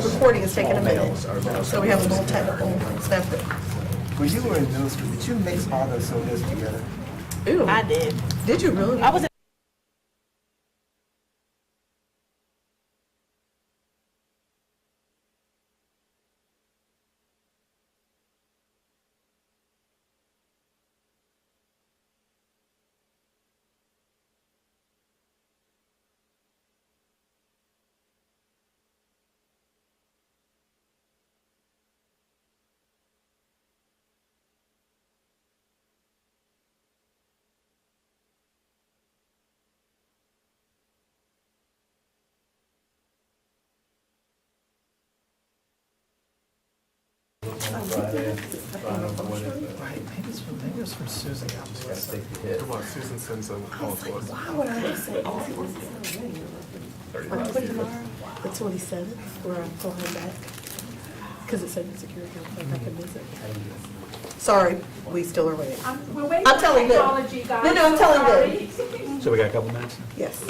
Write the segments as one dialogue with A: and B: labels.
A: the recording is taking a minute, so we have a little technical stuff.
B: When you were in middle school, did you mix all those sodas together?
A: Ew.
C: I did.
A: Did you really?
C: I was
B: Right, maybe it's from Susan.
D: Come on, Susan sends them calls to us.
A: Why would I say, oh, it was like, what tomorrow? The 27th, where I'm flying back. Because it said security, like I can miss it. Sorry, we still are waiting.
E: We're waiting
A: I'm
E: for
A: telling them.
E: technology, guys.
A: No, I'm telling
E: Sorry.
A: them.
F: So we got a couple minutes?
A: Yes.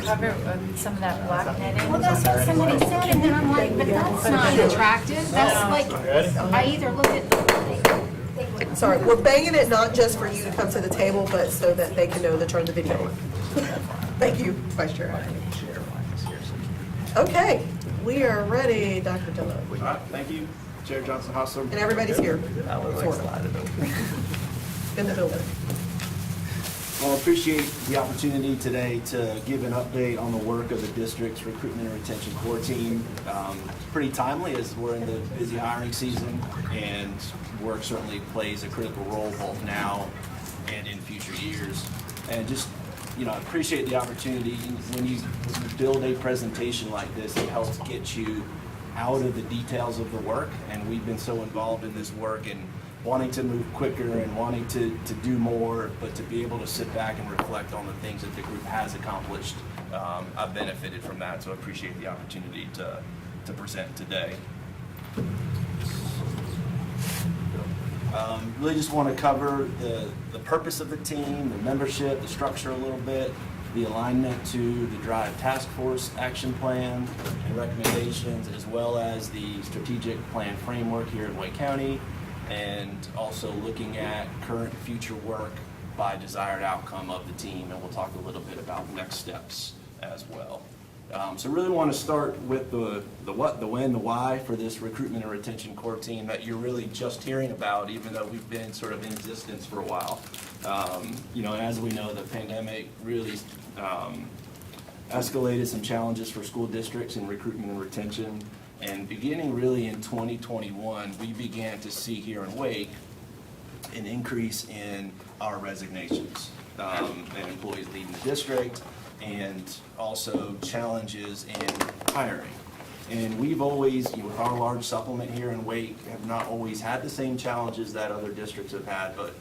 G: Cover some of that black netting. Well, that's what somebody said, and then I'm like, but that's not attractive. That's like, I either look at.
A: Sorry, we're banging it not just for you to come to the table, but so that they can know to turn the video on. Thank you, Vice Chair. Okay, we are ready, Dr. Dillo.
H: All right, thank you, Chair Johnson Hostler.
A: And everybody's here. Sort of. In the building.
H: Well, I appreciate the opportunity today to give an update on the work of the district's recruitment and retention core team. It's pretty timely as we're in the busy hiring season, and work certainly plays a critical role both now and in future years. And just, I appreciate the opportunity. When you build a presentation like this, it helps get you out of the details of the work, and we've been so involved in this work and wanting to move quicker and wanting to do more, but to be able to sit back and reflect on the things that the group has accomplished I've benefited from that, so I appreciate the opportunity to present today. Really just want to cover the purpose of the team, the membership, the structure a little bit, the alignment to the DRIVE Task Force action plan and recommendations, as well as the strategic plan framework here in Wake County, and also looking at current and future work by desired outcome of the team, and we'll talk a little bit about next steps as well. So really want to start with the what, the when, the why for this recruitment and retention core team that you're really just hearing about, even though we've been sort of in existence for a while. You know, and as we know, the pandemic really escalated some challenges for school districts in recruitment and retention. And beginning really in 2021, we began to see here in Wake an increase in our resignations and employees leaving the district, and also challenges in hiring. And we've always, you know, with our large supplement here in Wake, have not always had the same challenges that other districts have had, but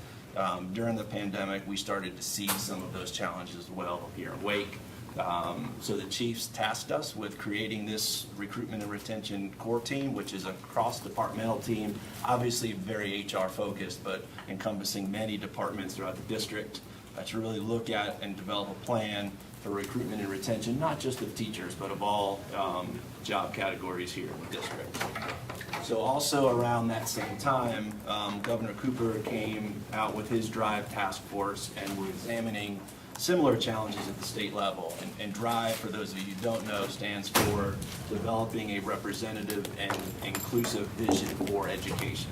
H: during the pandemic, we started to see some of those challenges as well here in Wake. So the chiefs tasked us with creating this recruitment and retention core team, which is a cross-departmental team, obviously very HR focused, but encompassing many departments throughout the district, to really look at and develop a plan for recruitment and retention, not just of teachers, but of all job categories here in the district. So also around that same time, Governor Cooper came out with his DRIVE task force, and we're examining similar challenges at the state level. And DRIVE, for those of you who don't know, stands for Developing a Representative and Inclusive Vision for Education.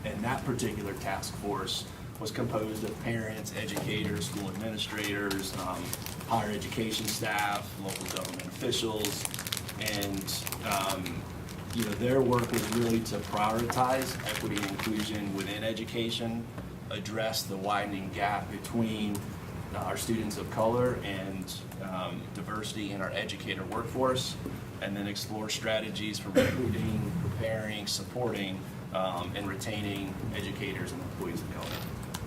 H: And that particular task force was composed of parents, educators, school administrators, higher education staff, local government officials, and you know, their work was really to prioritize equity and inclusion within education, address the widening gap between our students of color and diversity in our educator workforce, and then explore strategies for recruiting, preparing, supporting, and retaining educators and employees of color.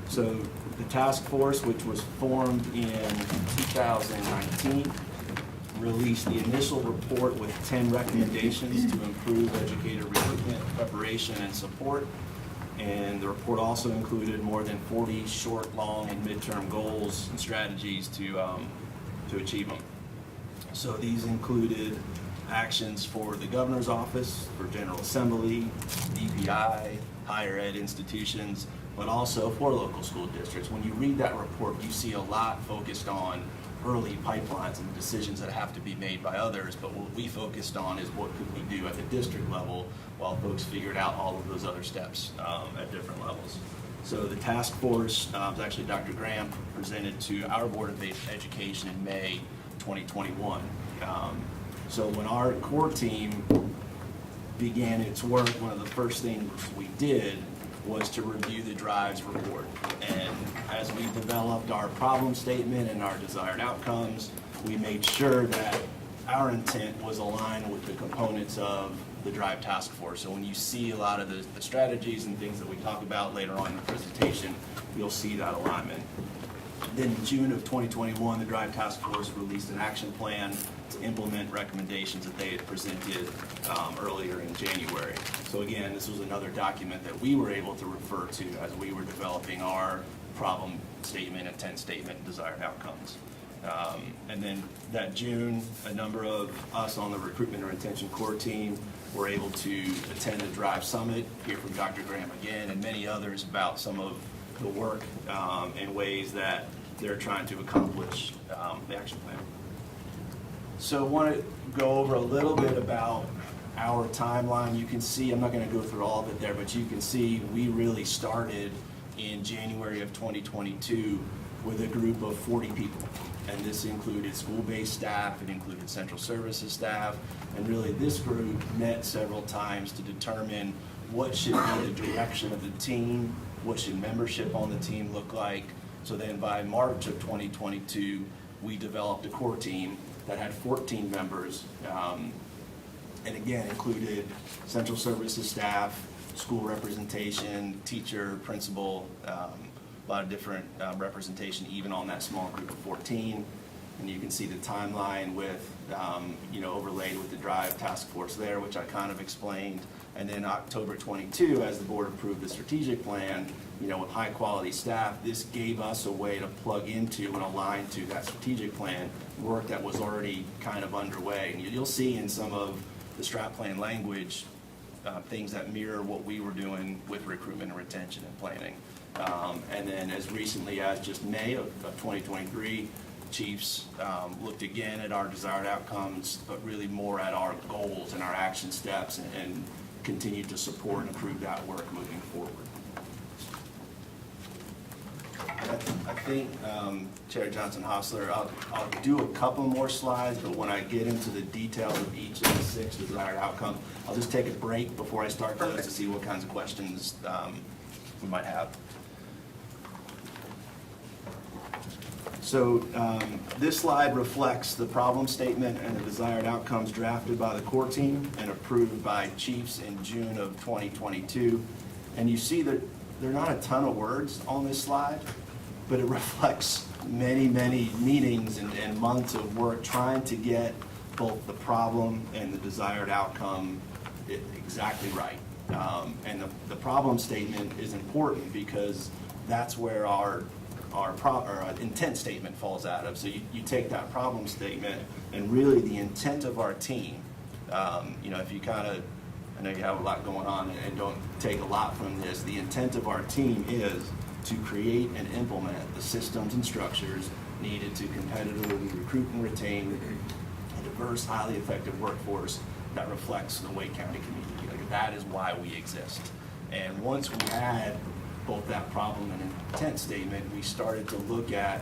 H: So the task force, which was formed in 2019, released the initial report with 10 recommendations to improve educator recruitment, preparation, and support. And the report also included more than 40 short, long, and midterm goals and strategies to achieve them. So these included actions for the governor's office, for General Assembly, DPI, higher ed institutions, but also for local school districts. When you read that report, you see a lot focused on early pipelines and decisions that have to be made by others, but what we focused on is what could we do at the district level while folks figured out all of those other steps at different levels. So the task force, was actually Dr. Graham presented to our Board of Education in May 2021. So when our core team began its work, one of the first things we did was to review the DRIVE's report. And as we developed our problem statement and our desired outcomes, we made sure that our intent was aligned with the components of the DRIVE task force. So when you see a lot of the strategies and things that we talk about later on in the presentation, you'll see that alignment. Then in June of 2021, the DRIVE task force released an action plan to implement recommendations that they had presented earlier in January. So again, this was another document that we were able to refer to as we were developing our problem statement, intent statement, and desired outcomes. And then that June, a number of us on the recruitment and retention core team were able to attend the DRIVE Summit, hear from Dr. Graham again, and many others about some of the work and ways that they're trying to accomplish the action plan. So I want to go over a little bit about our timeline. You can see, I'm not going to go through all of it there, but you can see we really started in January of 2022 with a group of 40 people. And this included school-based staff, it included central services staff, and really this group met several times to determine what should be the direction of the team, what should membership on the team look like. So then by March of 2022, we developed a core team that had 14 members, and again included central services staff, school representation, teacher, principal, a lot of different representation even on that small group of 14. And you can see the timeline with, overlaid with the drive task force there, which I kind of explained. And then October 22, as the board approved the strategic plan, with high quality staff, this gave us a way to plug into and align to that strategic plan work that was already kind of underway. And you'll see in some of the strat plan language, things that mirror what we were doing with recruitment and retention and planning. And then as recently as just May of 2023, chiefs looked again at our desired outcomes, but really more at our goals and our action steps, and continued to support and improve that work moving forward. I think, Chair Johnson-Hostler, I'll do a couple more slides, but when I get into the details of each of the 6 desired outcomes, I'll just take a break before I start those to see what kinds of questions we might have. So this slide reflects the problem statement and the desired outcomes drafted by the core team and approved by chiefs in June of 2022. And you see that there are not a ton of words on this slide, but it reflects many, many meetings and months of work trying to get both the problem and the desired outcome exactly right. And the problem statement is important because that's where our intent statement falls out of. So you take that problem statement and really the intent of our team, if you I know you have a lot going on and don't take a lot from this, the intent of our team is to create and implement the systems and structures needed to competitively recruit and retain a diverse, highly effective workforce that reflects the Wake County community. Like, that is why we exist. And once we had both that problem and intent statement, we started to look at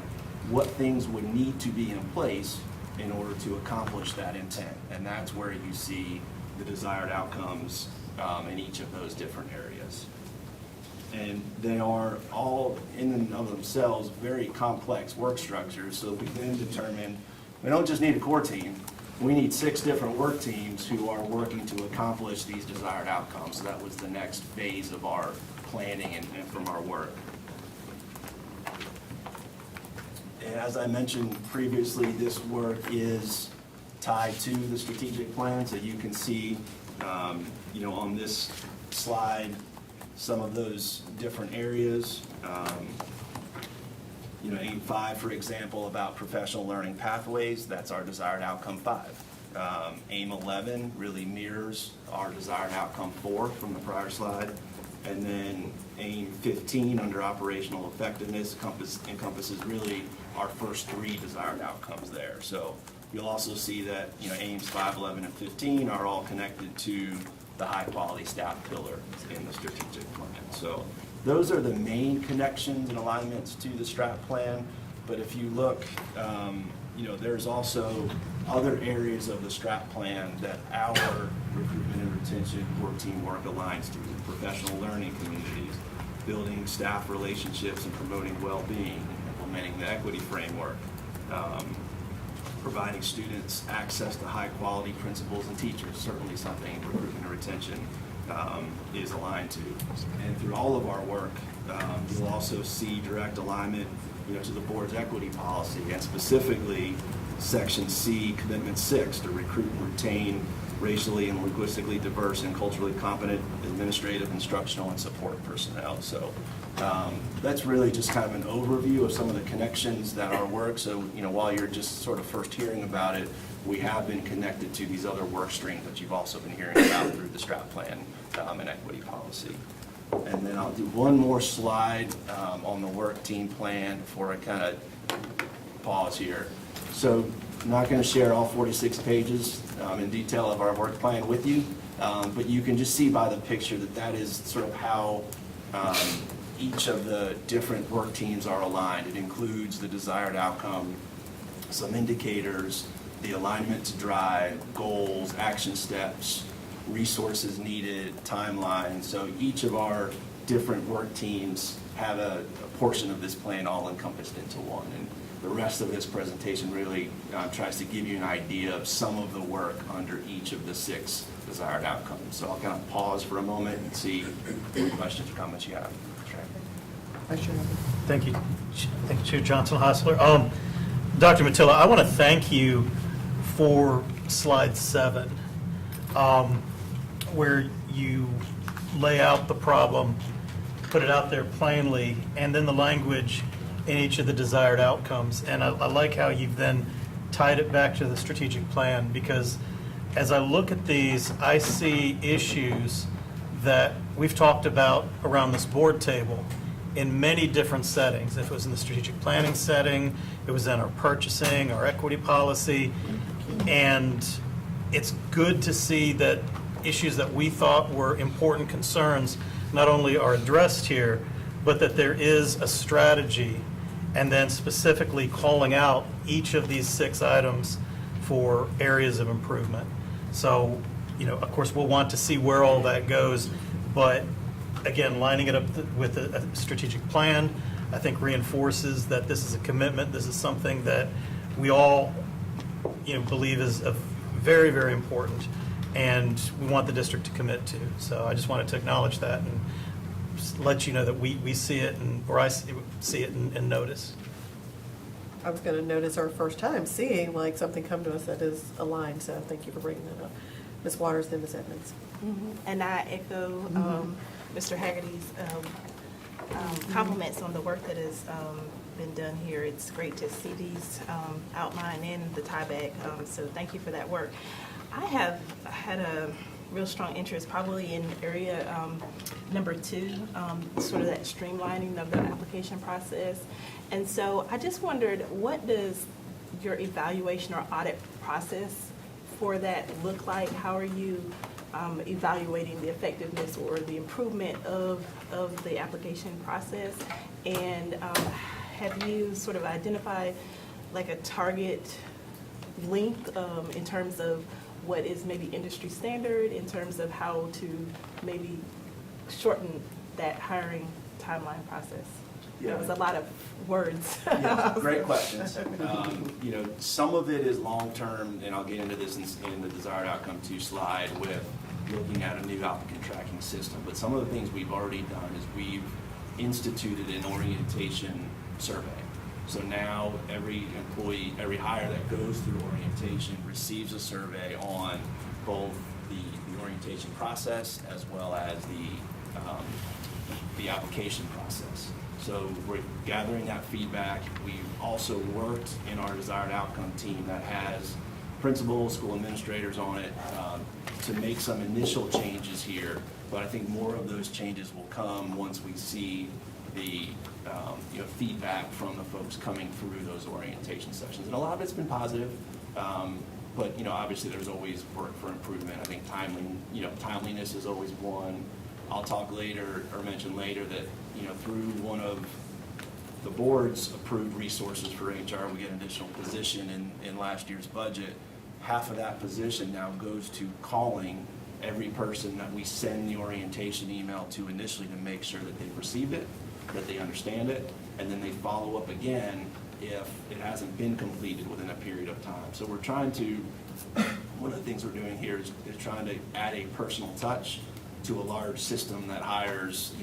H: what things would need to be in place in order to accomplish that intent. And that's where you see the desired outcomes in each of those different areas. And they are all in and of themselves very complex work structures. So we then determined we don't just need a core team, we need 6 different work teams who are working to accomplish these desired outcomes. So that was the next phase of our planning and from our work. And as I mentioned previously, this work is tied to the strategic plan. So you can see, on this slide, some of those different areas. Aim 5, for example, about professional learning pathways, that's our desired outcome 5. Aim 11 really mirrors our desired outcome 4 from the prior slide. And then aim 15 under operational effectiveness encompasses really our first 3 desired outcomes there. So you'll also see that aims 5, 11, and 15 are all connected to the high quality staff pillar in the strategic plan. So those are the main connections and alignments to the strat plan. But if you look, there's also other areas of the strat plan that our recruitment and retention core team work aligns to: professional learning communities, building staff relationships and promoting well-being, implementing the equity framework, providing students access to high-quality principals and teachers, certainly something recruitment and retention is aligned to. And through all of our work, you'll also see direct alignment to the board's equity policy, and specifically Section C, Commitment 6, to recruit and retain racially and linguistically diverse and culturally competent administrative, instructional, and support personnel. So that's really just kind of an overview of some of the connections that our work. So while you're just sort of first hearing about it, we have been connected to these other work streams that you've also been hearing about through the strat plan and equity policy. And then I'll do one more slide on the work team plan before I kind of pause here. So I'm not going to share all 46 pages in detail of our work plan with you, but you can just see by the picture that is sort of how each of the different work teams are aligned. It includes the desired outcome, some indicators, the alignment to drive, goals, action steps, resources needed, timelines. So each of our different work teams have a portion of this plan all encompassed into one. And the rest of this presentation really tries to give you an idea of some of the work under each of the 6 desired outcomes. So I'll kind of pause for a moment and see what questions or comments you have.
C: Thank you. Thank you, Chair Johnson-Hostler. Dr. Matilla, I want to thank you for slide 7, where you lay out the problem, put it out there plainly, and then the language in each of the desired outcomes. And I like how you've then tied it back to the strategic plan, because as I look at these, I see issues that we've talked about around this board table in many different settings. If it was in the strategic planning setting, it was in our purchasing, our equity policy, and it's good to see that issues that we thought were important concerns not only are addressed here, but that there is a strategy, and then specifically calling out each of these 6 items for areas of improvement. So, of course, we'll want to see where all that goes, but again, lining it up with a strategic plan, I think reinforces that this is a commitment. This is something that we all, believe is very, very important, and we want the district to commit to. So I just wanted to acknowledge that and just let you know that we see it, or I see it and notice.
A: I was going to notice our first time seeing like something come to us that is aligned, so thank you for bringing that up. Ms. Waters, then Ms. Edmonds.
E: And I echo Mr. Haggerty's compliments on the work that has been done here. It's great to see these outline and the tie back, so thank you for that work. I have had a real strong interest probably in area number 2, sort of that streamlining of the application process. And so I just wondered, what does your evaluation or audit process for that look like? How are you evaluating the effectiveness or the improvement of the application process? And have you sort of identified like a target length in terms of what is maybe industry standard, in terms of how to maybe shorten that hiring timeline process? There was a lot of words.
H: Yeah, great questions. Some of it is long-term, and I'll get into this in the desired outcome 2 slide with looking at a new applicant tracking system. But some of the things we've already done is we've instituted an orientation survey. So now every employee, every hire that goes through orientation receives a survey on both the orientation process as well as the application process. So we're gathering that feedback. We've also worked in our desired outcome team that has principals, school administrators on it to make some initial changes here. But I think more of those changes will come once we see the feedback from the folks coming through those orientation sessions. And a lot of it's been positive, but obviously there's always work for improvement. I think timeliness is always one. I'll talk later or mention later that through one of the board's approved resources for HR, we get an additional position in last year's budget. Half of that position now goes to calling every person that we send the orientation email to initially to make sure that they've received it, that they understand it, and then they follow up again if it hasn't been completed within a period of time. So we're trying to, one of the things we're doing here is trying to add a personal touch to a large system that hires,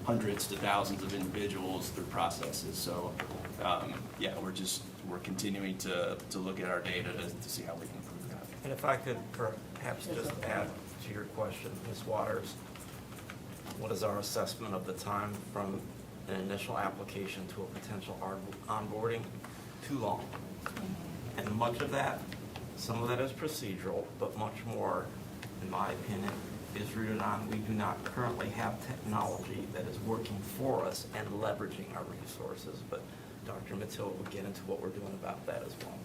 H: hundreds to thousands of individuals through processes. So, we're continuing to look at our data to see how we can improve that.
F: And if I could perhaps just add to your question, Ms. Waters, what is our assessment of the time from an initial application to a potential onboarding? Too long. And much of that, some of that is procedural, but much more, in my opinion, is rooted on we do not currently have technology that is working for us and leveraging our resources. But Dr. Matilla will get into what we're doing about that as well.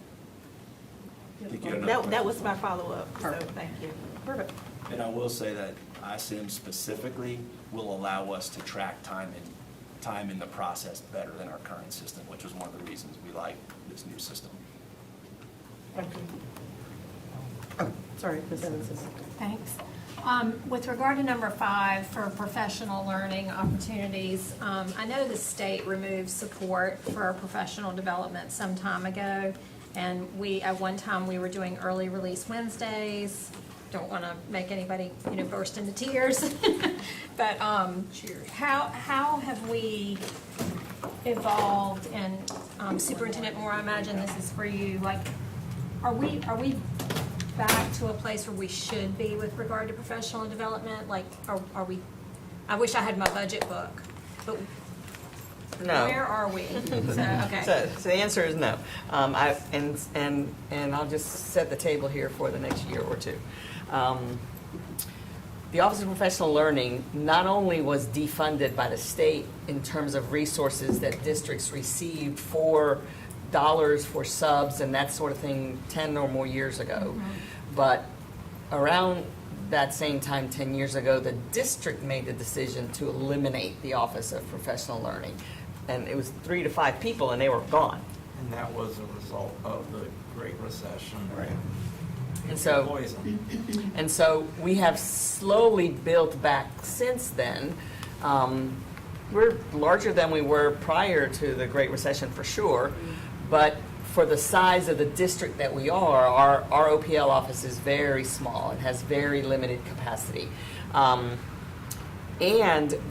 E: That was my follow-up, so thank you.
A: Perfect.
H: And I will say that ISIM specifically will allow us to track time in the process better than our current system, which was one of the reasons we like this new system.
A: Thank you. Oh, sorry, Ms. Evans.
G: Thanks. With regard to number 5 for professional learning opportunities, I know the state removed support for professional development some time ago, and at one time we were doing early release Wednesdays. Don't want to make anybody burst into tears, but how have we evolved in Superintendent Moore, I imagine this is for you, like, are we back to a place where we should be with regard to professional development? Like, are we, I wish I had my budget book, but
I: No.
G: where are we? So, okay.
I: So the answer is no. And I'll just set the table here for the next year or two. The Office of Professional Learning not only was defunded by the state in terms of resources that districts received for dollars for subs and that sort of thing 10 or more years ago, but around that same time 10 years ago, the district made the decision to eliminate the Office of Professional Learning. And it was 3 to 5 people and they were gone.
F: And that was a result of the Great Recession.
I: Right. And
F: It's
I: so,
F: poison.
I: and so we have slowly built back since then. We're larger than we were prior to the Great Recession for sure, but for the size of the district that we are, our OPL office is very small. It has very limited capacity. And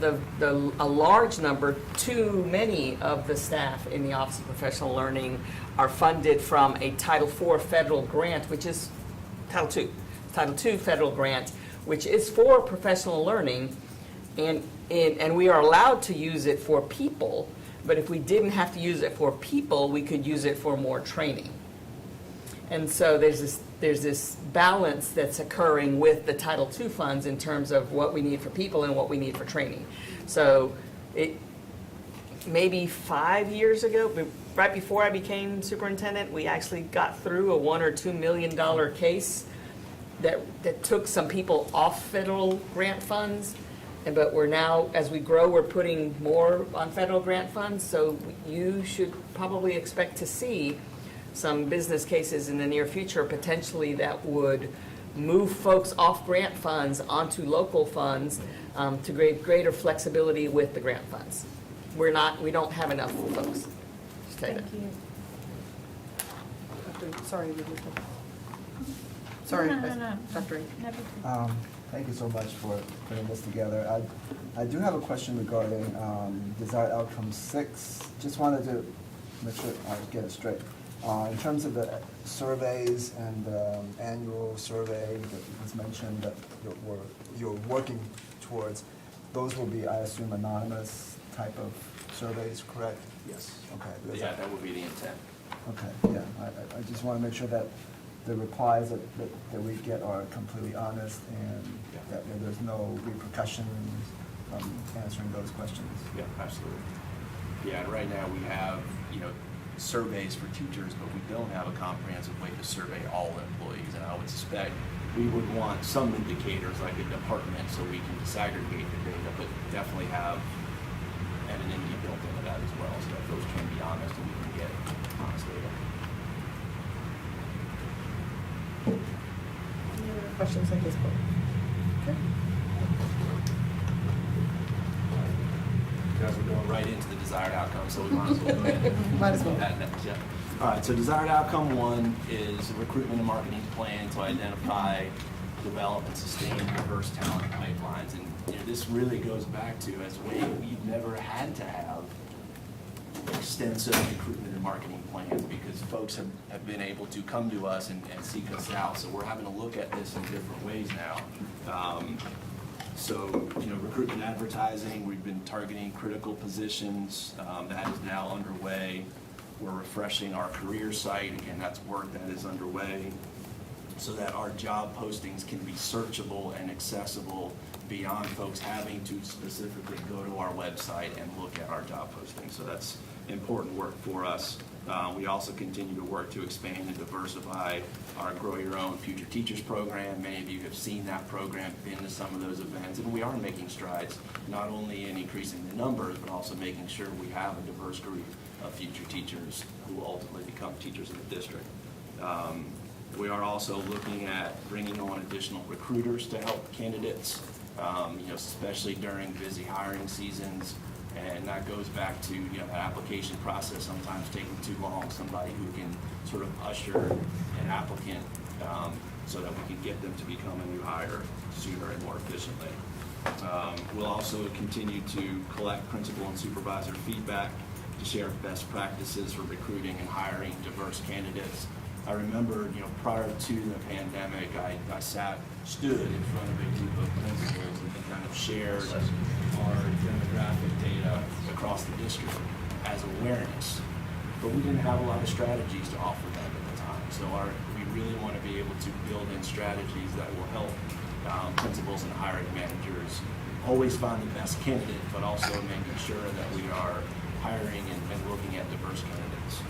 I: a large number, too many of the staff in the Office of Professional Learning are funded from a Title IV federal grant, which is Title II federal grant, which is for professional learning, and we are allowed to use it for people, but if we didn't have to use it for people, we could use it for more training. And so there's this balance that's occurring with the Title II funds in terms of what we need for people and what we need for training. So maybe 5 years ago, right before I became superintendent, we actually got through a $1 or $2 million case that took some people off federal grant funds. But we're now, as we grow, we're putting more on federal grant funds. So you should probably expect to see some business cases in the near future potentially that would move folks off grant funds onto local funds to create greater flexibility with the grant funds. We don't have enough folks. Just tell you that.
A: Thank you. Sorry, Sorry,
G: No.
A: Dr. Reed.
B: Thank you so much for putting this together. I do have a question regarding desired outcome 6. Just wanted to make sure I get it straight. In terms of the surveys and annual survey that was mentioned that you're working towards, those will be, I assume, anonymous type of surveys, correct?
H: Yes.
B: Okay.
H: Yeah, that would be the intent.
B: Okay, yeah, I just want to make sure that the replies that we get are completely honest and that there's no repercussions from answering those questions.
H: Yeah, absolutely. Yeah, and right now we have, surveys for teachers, but we don't have a comprehensive way to survey all employees. And I would suspect we would want some indicators like a department so we can disaggregate the data, but definitely have anonymity built into that as well, so that folks can be honest and we can get honest data.
A: Any other questions at this point? Okay.
H: You guys are going right into the desired outcome, so we might as well go ahead.
A: Might as well.
H: That next, yeah. All right, so desired outcome 1 is a recruitment and marketing plan to identify, develop, and sustain diverse talent pipelines. And this really goes back to, as a way we've never had to have extensive recruitment and marketing plans because folks have been able to come to us and seek us out. So we're having to look at this in different ways now. So, recruitment advertising, we've been targeting critical positions. That is now underway. We're refreshing our career site. Again, that's work that is underway so that our job postings can be searchable and accessible beyond folks having to specifically go to our website and look at our job postings. So that's important work for us. We also continue to work to expand and diversify our Grow Your Own Future Teachers program. Many of you have seen that program, been to some of those events, and we are making strides, not only in increasing the numbers, but also making sure we have a diverse group of future teachers who will ultimately become teachers in the district. We are also looking at bringing on additional recruiters to help candidates, especially during busy hiring seasons. And that goes back to the application process sometimes taking too long. Somebody who can sort of usher an applicant so that we can get them to become a new hire sooner and more efficiently. We'll also continue to collect principal and supervisor feedback to share best practices for recruiting and hiring diverse candidates. I remember, prior to the pandemic, I stood in front of a group of principals and kind of shared our demographic data across the district as awareness. But we didn't have a lot of strategies to offer them at the time. So we really want to be able to build in strategies that will help principals and hiring managers always find the best candidate, but also making sure that we are hiring and looking at diverse candidates.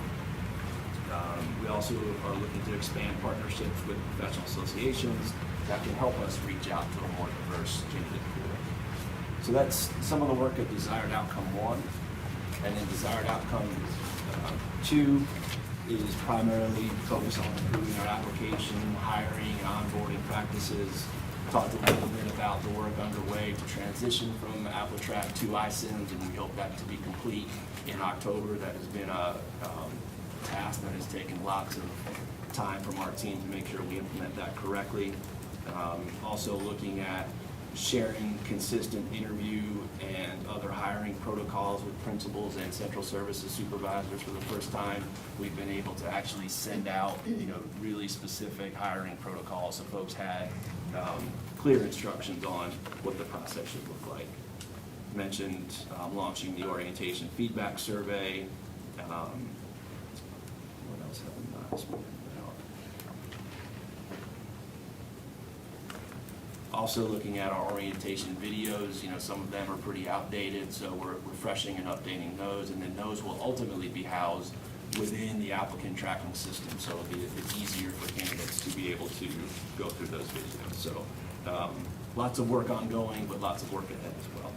H: We also are looking to expand partnerships with professional associations that can help us reach out to a more diverse candidate pool. So that's some of the work of Desired Outcome 1. And then Desired Outcome 2 is primarily focused on improving our application, hiring, and onboarding practices. Talked a little bit about the work underway to transition from AppleTrack to iCIMS, and we hope that to be complete in October. That has been a task that has taken lots of time from our team to make sure we implement that correctly. Also looking at sharing consistent interview and other hiring protocols with principals and central services supervisors. For the first time, we've been able to actually send out really specific hiring protocols so folks had clear instructions on what the process should look like. Mentioned launching the orientation feedback survey. What else have we not spoken about? Also looking at our orientation videos, some of them are pretty outdated, so we're refreshing and updating those, and then those will ultimately be housed within the applicant tracking system, so it's easier for candidates to be able to go through those videos. So lots of work ongoing, but lots of work ahead as well.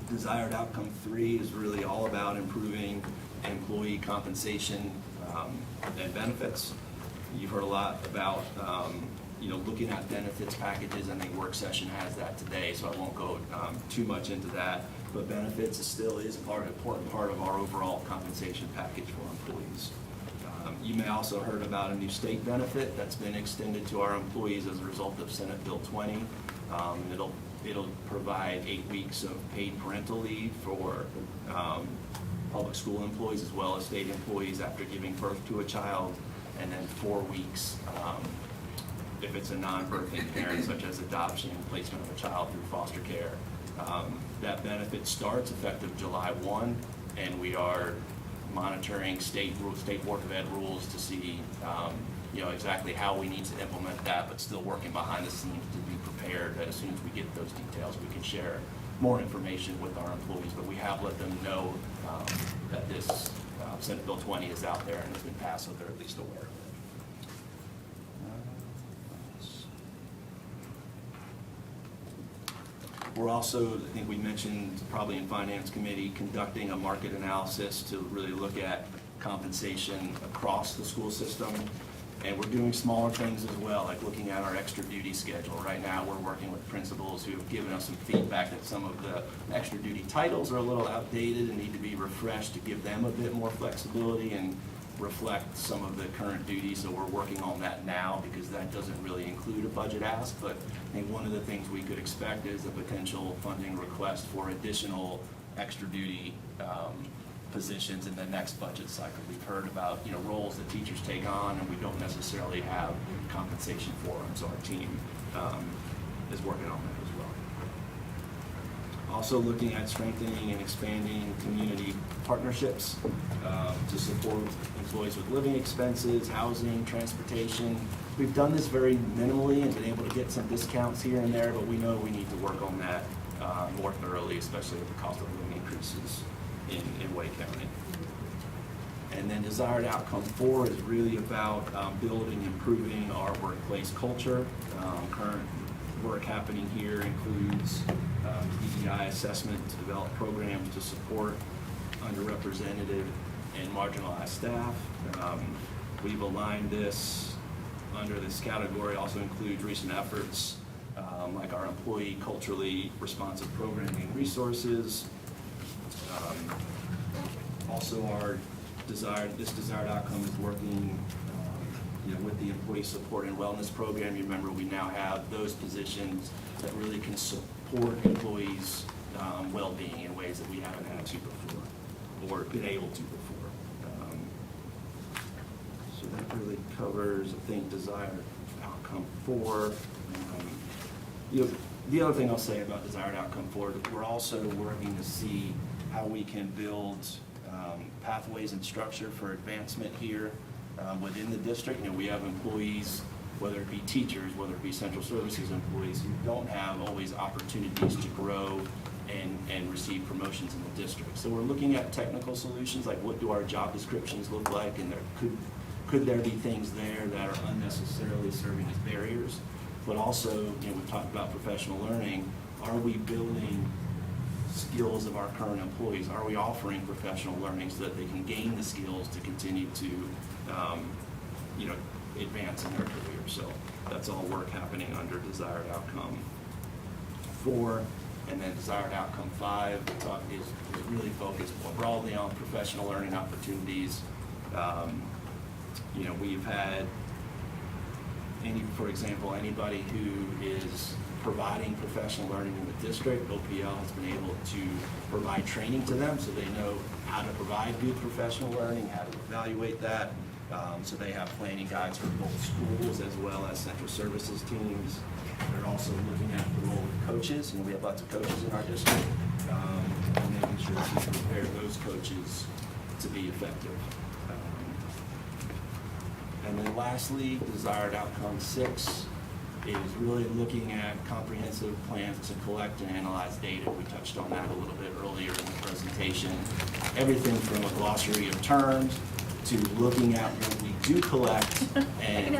H: Desired Outcome 3 is really all about improving employee compensation and benefits. You've heard a lot about looking at benefits packages. I think work session has that today, so I won't go too much into that. But benefits still is an important part of our overall compensation package for employees. You may also heard about a new state benefit that's been extended to our employees as a result of Senate Bill 20. It'll provide 8 weeks of paid parental leave for public school employees as well as state employees after giving birth to a child, and then 4 weeks if it's a non-birthing parent, such as adoption and placement of a child through foster care. That benefit starts effective July 1, and we are monitoring state Board of Ed rules to see exactly how we need to implement that, but still working behind the scenes to be prepared that as soon as we get those details, we can share more information with our employees. But we have let them know that this Senate Bill 20 is out there and has been passed, so they're at least aware. We're also, I think we mentioned probably in Finance Committee, conducting a market analysis to really look at compensation across the school system. And we're doing smaller things as well, like looking at our extra duty schedule. Right now, we're working with principals who have given us some feedback that some of the extra duty titles are a little outdated and need to be refreshed to give them a bit more flexibility and reflect some of the current duties. So we're working on that now because that doesn't really include a budget ask. But I think one of the things we could expect is a potential funding request for additional extra duty positions in the next budget cycle. We've heard about roles that teachers take on and we don't necessarily have compensation for them, so our team is working on that as well. Also looking at strengthening and expanding community partnerships to support employees with living expenses, housing, transportation. We've done this very minimally and been able to get some discounts here and there, but we know we need to work on that more thoroughly, especially with the cost of living increases in Wake County. And then Desired Outcome 4 is really about building and improving our workplace culture. Current work happening here includes DEI assessment to develop programs to support underrepresented and marginalized staff. We've aligned this under this category, also includes recent efforts like our employee culturally responsive programming and resources. Also, this desired outcome is working with the employee support and wellness program. You remember we now have those positions that really can support employees' well-being in ways that we haven't had to before. or been able to before. So that really covers, I think, desired outcome 4. The other thing I'll say about desired outcome 4, we're also working to see how we can build pathways and structure for advancement here within the district. We have employees, whether it be teachers, whether it be central services employees, who don't have always opportunities to grow and receive promotions in the district. So we're looking at technical solutions, like what do our job descriptions look like, and could there be things there that are unnecessarily serving as barriers? But also, we've talked about professional learning. Are we building skills of our current employees? Are we offering professional learning so that they can gain the skills to continue to, advance in their career? So that's all work happening under desired outcome 4. And then desired outcome 5 is really focused more broadly on professional learning opportunities. We've had, for example, anybody who is providing professional learning in the district, OPL has been able to provide training to them so they know how to provide good professional learning, how to evaluate that. So they have planning guides for both schools as well as central services teams. They're also looking at the role of coaches, we have lots of coaches in our district, and making sure that we prepare those coaches to be effective. And then lastly, desired outcome 6 is really looking at comprehensive plans to collect and analyze data. We touched on that a little bit earlier in the presentation. Everything from a glossary of terms to looking at what we do collect and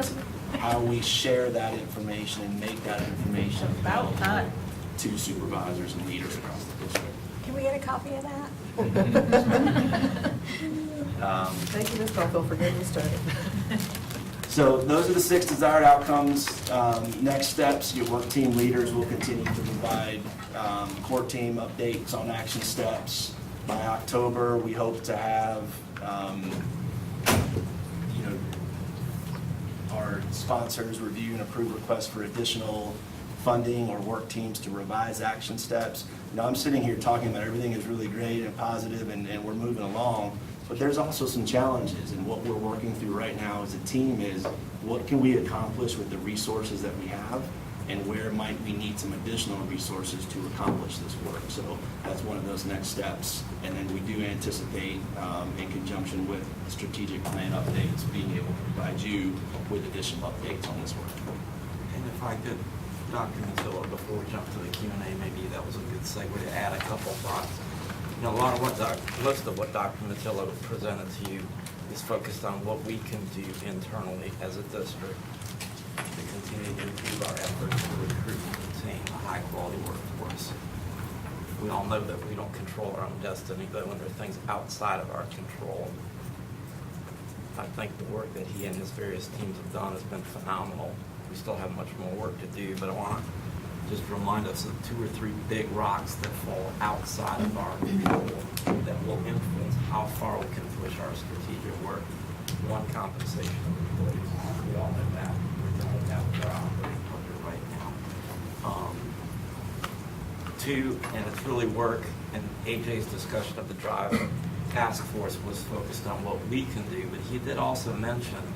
H: how we share that information and make that information available to supervisors and leaders across the district.
G: Can we get a copy of that?
A: Thank you, Ms. Caulfield, for getting us started.
H: So those are the 6 desired outcomes. Next steps, your work team leaders will continue to provide core team updates on action steps. By October, we hope to have our sponsors review and approve requests for additional funding or work teams to revise action steps. I'm sitting here talking about everything is really great and positive and we're moving along, but there's also some challenges, and what we're working through right now as a team is what can we accomplish with the resources that we have, and where might we need some additional resources to accomplish this work. So that's one of those next steps. And then we do anticipate, in conjunction with strategic plan updates, being able to provide you with additional updates on this work.
F: And if I could, Dr. Matillo, before we jump to the Q&A, maybe that was a good segue to add a couple thoughts. Most of what Dr. Matillo presented to you is focused on what we can do internally as a district to continue to improve our efforts to recruit and retain a high-quality workforce. We all know that we don't control our own destiny, but when there are things outside of our control, I think the work that he and his various teams have done has been phenomenal. We still have much more work to do, but I want to just remind us of 2 or 3 big rocks that fall outside of our control that will influence how far we can push our strategic work. 1, compensation of employees. We all know that. We're dealing with that with our operating budget right now. 2, and it's really work, and AJ's discussion of the Drive Task Force was focused on what we can do, but he did also mention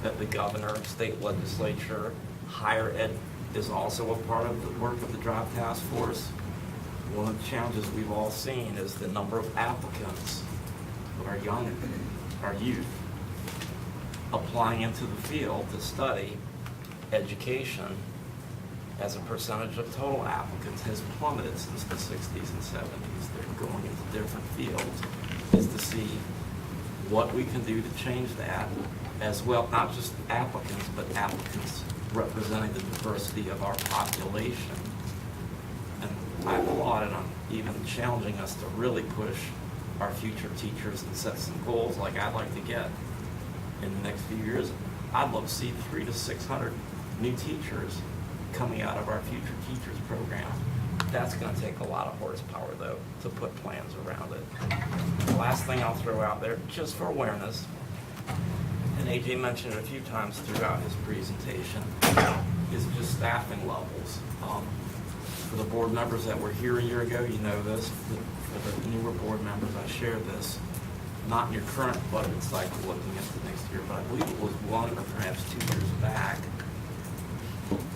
F: that the governor, state legislature, higher ed is also a part of the work of the Drive Task Force. One of the challenges we've all seen is the number of applicants of our youth, applying into the field to study education as a percentage of total applicants has plummeted since the 60s and 70s. They're going into different fields, is to see what we can do to change that as well, not just applicants, but applicants representing the diversity of our population. And I applaud it on even challenging us to really push our future teachers and set some goals like I'd like to get in the next few years. I'd love to see 300 to 600 new teachers coming out of our future teachers program. That's going to take a lot of horsepower, though, to put plans around it. The last thing I'll throw out there, just for awareness, and AJ mentioned it a few times throughout his presentation, is just staffing levels. For the board members that were here a year ago, you know this. For the newer board members, I share this. Not in your current budget cycle looking into next year, but I believe it was 1 or perhaps 2 years back.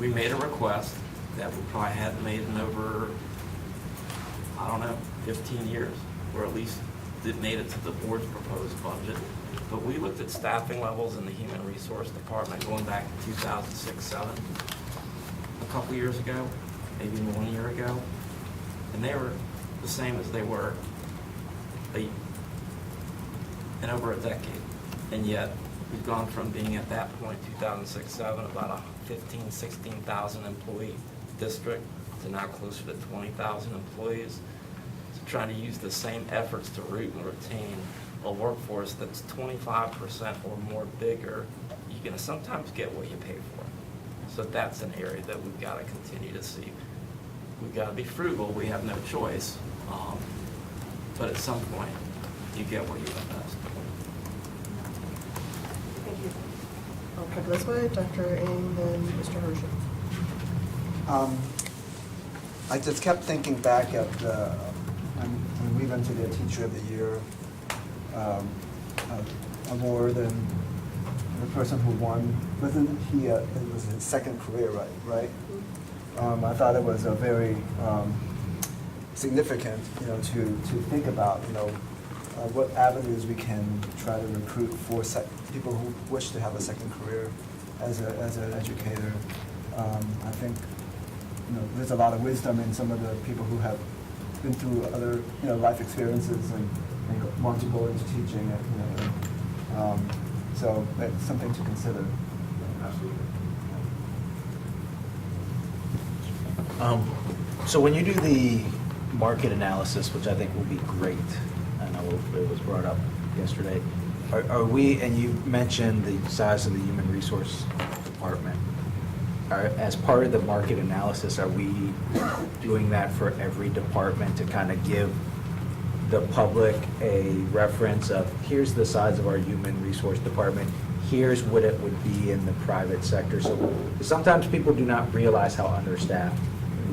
F: We made a request that we probably hadn't made in over, I don't know, 15 years, or at least it made it to the board's proposed budget. But we looked at staffing levels in the Human Resource Department going back to 2006-07, a couple years ago, maybe 1 year ago, and they were the same as they were in over a decade. And yet, we've gone from being at that point, 2006-07, about a 15,000, 16,000 employee district to now closer to 20,000 employees. So trying to use the same efforts to root and retain a workforce that's 25% or more bigger, you're going to sometimes get what you pay for. So that's an area that we've got to continue to see. We've got to be frugal. We have no choice. But at some point, you get what you invest.
A: Thank you. Okay, this way, Dr. Ng, then Mr. Hershey.
B: I just kept thinking back at when we went to the Teacher of the Year award, and the person who won, wasn't he, it was his second career, right? I thought it was a very significant, to think about, what avenues we can try to recruit for people who wish to have a second career as an educator. I think, there's a lot of wisdom in some of the people who have been through other, life experiences and want to go into teaching. So that's something to consider.
H: Absolutely.
J: So when you do the market analysis, which I think will be great, I know it was brought up yesterday, are we, and you mentioned the size of the human resource department, as part of the market analysis, are we doing that for every department to kind of give the public a reference of, here's the size of our human resource department, here's what it would be in the private sector? So sometimes people do not realize how understaffed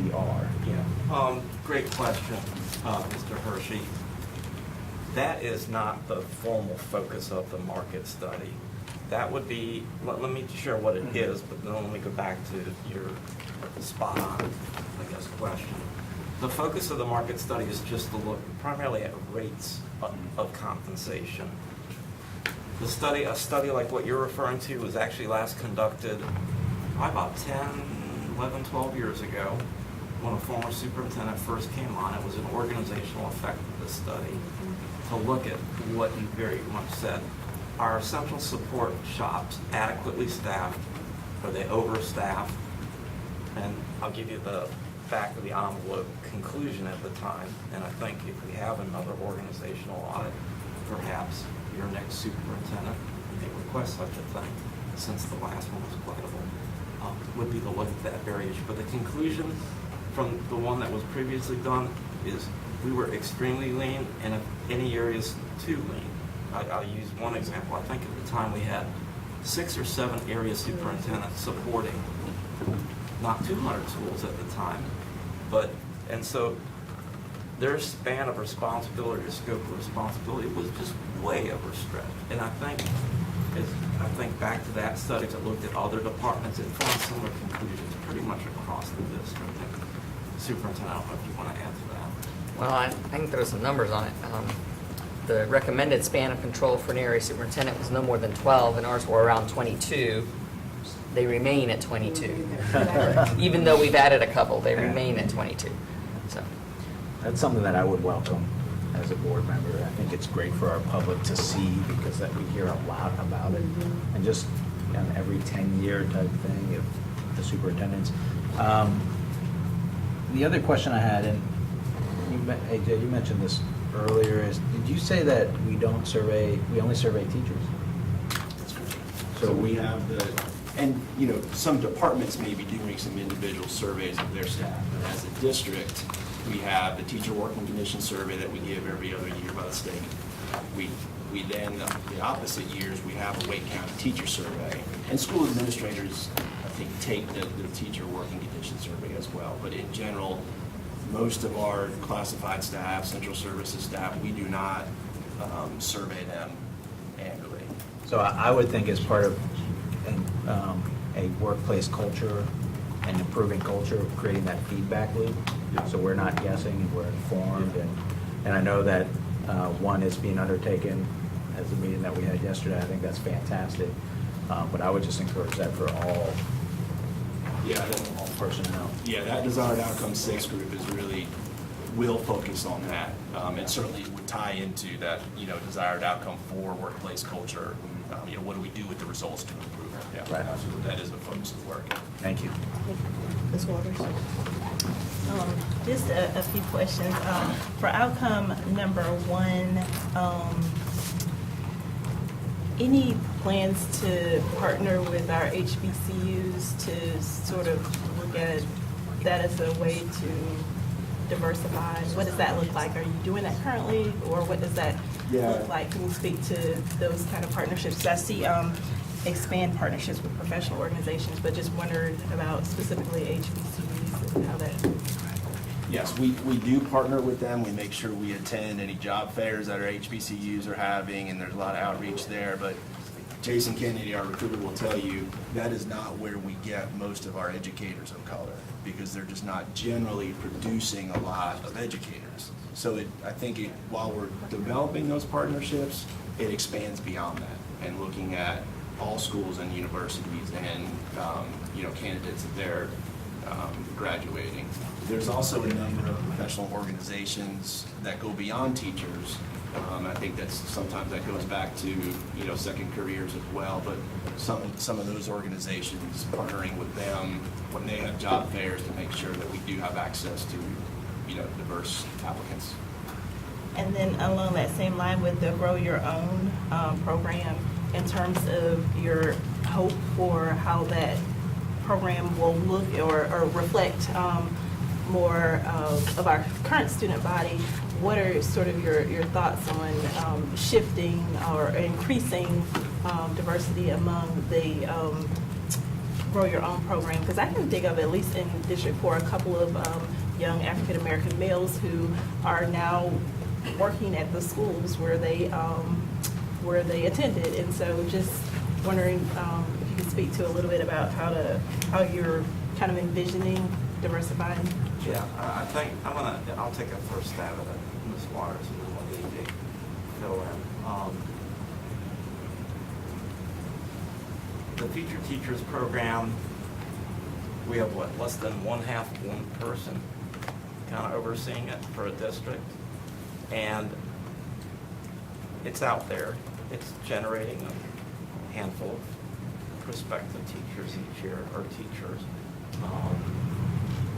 J: we are.
F: Yeah. Great question, Mr. Hershey. That is not the formal focus of the market study. That would be, let me share what it is, but then let me go back to your spot on, I guess, question. The focus of the market study is just to look primarily at rates of compensation. A study like what you're referring to was actually last conducted about 10, 11, 12 years ago when a former superintendent first came on. It was an organizational effectiveness study to look at what you very much said. Are essential support shops adequately staffed? Are they overstaffed? And I'll give you the back of the envelope conclusion at the time. And I think if we have another organizational audit, perhaps your next superintendent may request such a thing, since the last one was quitable, would be to look at that very issue. But the conclusion from the one that was previously done is we were extremely lean, and in any areas too lean. I'll use one example. I think at the time we had 6 or 7 area superintendents supporting not 200 schools at the time, and so their span of responsibility, or scope of responsibility, was just way overstretched. And I think back to that study that looked at other departments and found similar conclusions pretty much across the district. Superintendent, I don't know if you want to add to that.
I: Well, I can throw some numbers on it. The recommended span of control for an area superintendent was no more than 12, and ours were around 22. They remain at 22. Even though we've added a couple, they remain at 22. So
J: That's something that I would welcome as a board member. I think it's great for our public to see, because that we hear a lot about it. And just every 10-year type thing of the superintendents. The other question I had, and AJ, you mentioned this earlier, is did you say that we only survey teachers?
H: So we have some departments may be doing some individual surveys of their staff. But as a district, we have the teacher working condition survey that we give every other year by the state. We then, the opposite years, we have a Wake County teacher survey. And school administrators, take the teacher working condition survey as well. But in general, most of our classified staff, central services staff, we do not survey them annually.
J: So I would think as part of a workplace culture and improving culture, creating that feedback loop. So we're not guessing, and we're informed, and I know that one is being undertaken as the meeting that we had yesterday. I think that's fantastic. But I would just encourage that for all personnel.
H: Yeah, that desired outcome 6 group will focus on that. It certainly would tie into that, desired outcome 4 workplace culture. What do we do with the results to improve it? Yeah,
J: Right.
H: absolutely. That is a focus of work.
J: Thank you.
A: Ms. Waters?
E: Just a few questions. For outcome number 1, any plans to partner with our HBCUs to sort of look at that as a way to diversify? What does that look like? Are you doing that currently, or what does that look like? Can you speak to those kind of partnerships? I see expand partnerships with professional organizations, but just wondered about specifically HBCUs and how that.
H: Yes, we do partner with them. We make sure we attend any job fairs that our HBCUs are having, and there's a lot of outreach there. But Jason Kennedy, our recruiter, will tell you that is not where we get most of our educators of color, because they're just not generally producing a lot of educators. So I think while we're developing those partnerships, it expands beyond that and looking at all schools and universities and candidates that they're graduating. There's also a number of professional organizations that go beyond teachers. I think sometimes that goes back to second careers as well. But some of those organizations, partnering with them when they have job fairs to make sure that we do have access to diverse applicants.
E: And then along that same line with the Grow Your Own program, in terms of your hope for how that program will look or reflect more of our current student body, what are sort of your thoughts on shifting or increasing diversity among the Grow Your Own program? Because I can think of, at least in District 4, a couple of young African-American males who are now working at the schools where they attended. And so just wondering if you could speak to a little bit about how you're kind of envisioning diversifying.
F: Yeah, I think I'll take a first stab at it, Ms. Waters, and then let EJ fill in. The Future Teachers program, we have less than one person kind of overseeing it for a district, and it's out there. It's generating a handful of prospective teachers each year, or teachers.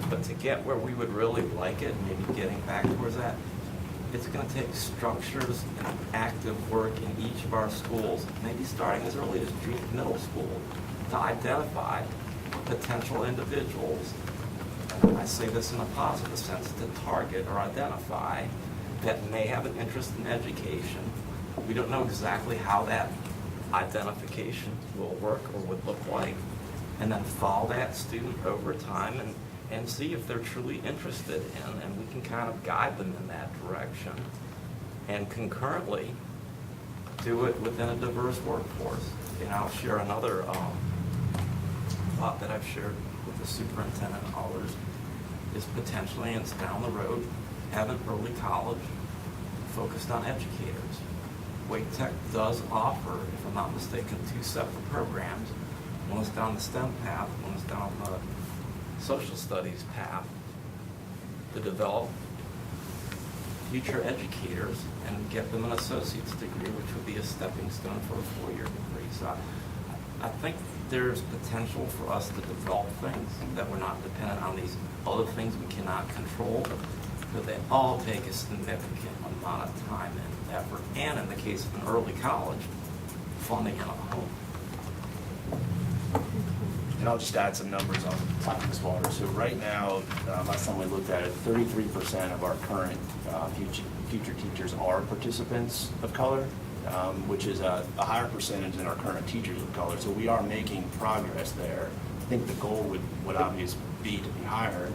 F: But to get where we would really like it, maybe getting back towards that, it's going to take structures and active work in each of our schools, maybe starting as early as middle school, to identify potential individuals. And I say this in a positive sense, to target or identify that may have an interest in education. We don't know exactly how that identification will work or would look like, and then follow that student over time and see if they're truly interested in, and we can kind of guide them in that direction, and concurrently do it within a diverse workforce. And I'll share another thought that I've shared with the superintendent and others, is potentially, and it's down the road, have an early college focused on educators. Wake Tech does offer, if I'm not mistaken, 2 separate programs. One is down the STEM path, one is down the social studies path, to develop future educators and get them an associate's degree, which would be a stepping stone for a 4-year degree. So I think there's potential for us to develop things that we're not dependent on these other things we cannot control, but they all take a significant amount of time and effort, and in the case of an early college, funding in a home.
H: And I'll just add some numbers on top of this water. So right now, last time we looked at it, 33% of our current future teachers are participants of color, which is a higher percentage than our current teachers of color. So we are making progress there. think the goal would obviously be to be higher.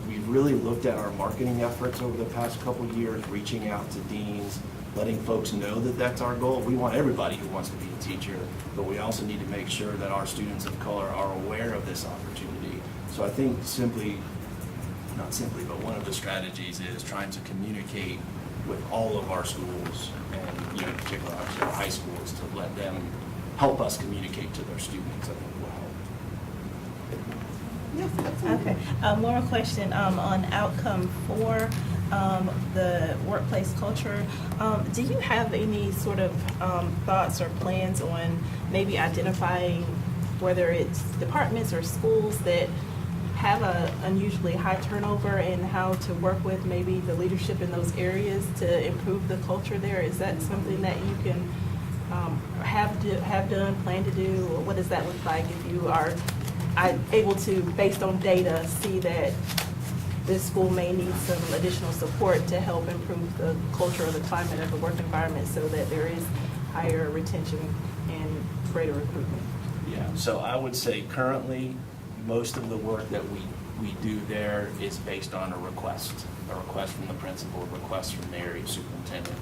H: We've really looked at our marketing efforts over the past couple of years, reaching out to deans, letting folks know that that's our goal. We want everybody who wants to be a teacher, but we also need to make sure that our students of color are aware of this opportunity. So I think not simply, but one of the strategies is trying to communicate with all of our schools, and in particular our high schools, to let them help us communicate to their students. I think will help.
A: Yes, absolutely.
E: Okay, one more question, on outcome 4, the workplace culture. Do you have any sort of thoughts or plans on maybe identifying whether it's departments or schools that have a unusually high turnover, and how to work with maybe the leadership in those areas to improve the culture there? Is that something that you can have done, plan to do, or what does that look like if you are able to, based on data, see that this school may need some additional support to help improve the culture or the climate of the work environment so that there is higher retention and greater recruitment?
H: Yeah, so I would say currently, most of the work that we do there is based on a request from the principal, a request from the area superintendent.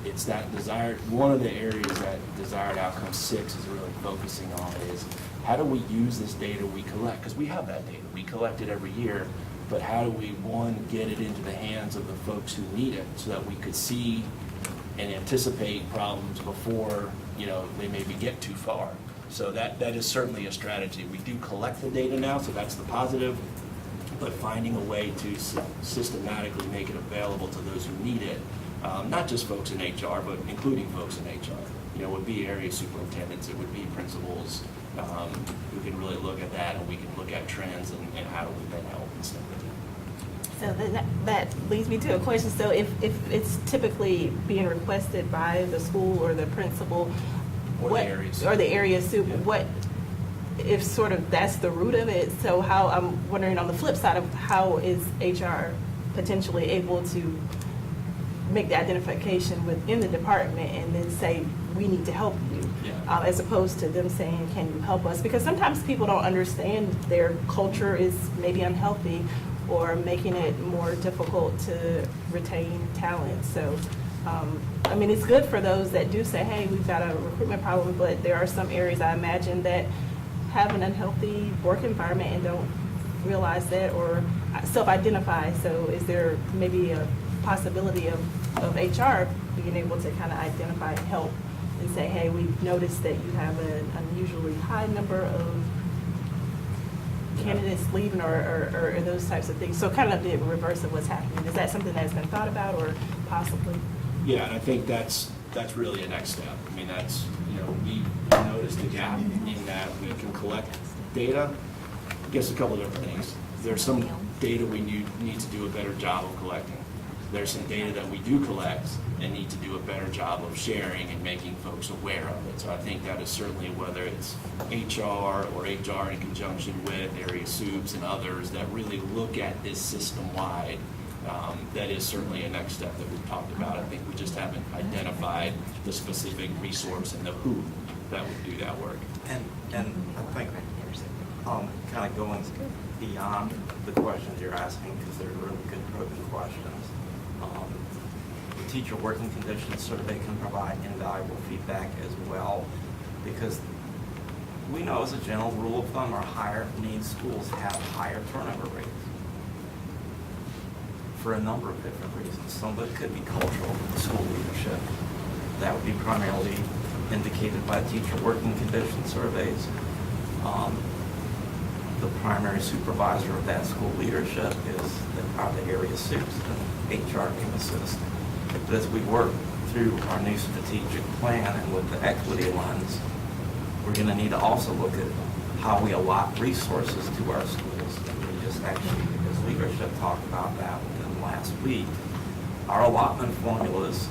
H: It's that desired, one of the areas that desired outcome 6 is really focusing on is how do we use this data we collect? Because we have that data, we collect it every year, but how do we, one, get it into the hands of the folks who need it so that we could see and anticipate problems before, they maybe get too far. So that is certainly a strategy. We do collect the data now, so that's the positive, but finding a way to systematically make it available to those who need it, not just folks in HR, but including folks in HR. It would be area superintendents, it would be principals, who can really look at that, and we can look at trends and how do we then help and stuff like that.
E: So that leads me to a question. So if it's typically being requested by the school or the principal,
H: Or the area
E: super,
H: Yeah.
E: what if sort of that's the root of it? So how, I'm wondering on the flip side of how is HR potentially able to make the identification within the department and then say, we need to help you,
H: Yeah.
E: as opposed to them saying, can you help us? Because sometimes people don't understand their culture is maybe unhealthy or making it more difficult to retain talent. So, it's good for those that do say, hey, we've got a recruitment problem, but there are some areas I imagine that have an unhealthy work environment and don't realize that or self-identify. So is there maybe a possibility of HR being able to kind of identify and help and say, hey, we've noticed that you have an unusually high number of candidates leaving or those types of things? So kind of the reverse of what's happening. Is that something that's been thought about or possibly?
H: Yeah, and I think that's really a next step. That's, we noticed a gap in that we can collect data. I guess a couple of different things. There's some data we need to do a better job of collecting. There's some data that we do collect and need to do a better job of sharing and making folks aware of it. So I think that is certainly, whether it's HR or HR in conjunction with area soups and others that really look at this system-wide, that is certainly a next step that we've talked about. I think we just haven't identified the specific resource and the who that would do that work.
F: And I think, kind of going beyond the questions you're asking, because they're really good probing questions. The teacher working conditions survey can provide invaluable feedback as well, because we know as a general rule of thumb, our higher need schools have higher turnover rates for a number of different reasons. Some of it could be cultural, school leadership. That would be primarily indicated by teacher working condition surveys. The primary supervisor of that school leadership are the area soups, and HR can assist. But as we work through our new strategic plan and with the equity lens, we're going to need to also look at how we allot resources to our schools. And we just actually, as leadership, talked about that within last week. Our allotment formulas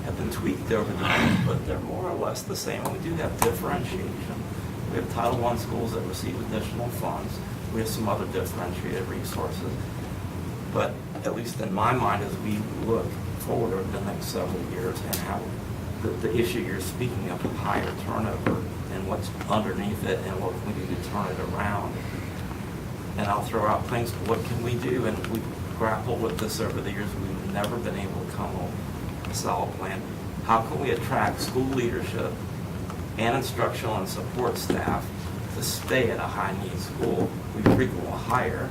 F: have been tweaked over time, but they're more or less the same. We do have differentiation. We have Title I schools that receive additional funds. We have some other differentiated resources. But at least in my mind, as we look forward over the next several years and how the issue you're speaking of higher turnover in and what's underneath it and what can we do to turn it around. And I'll throw out things, what can we do? And we grappled with this over the years. We've never been able to come up with a solid plan. How can we attract school leadership and instructional and support staff to stay at a high-need school? We frequently will hire,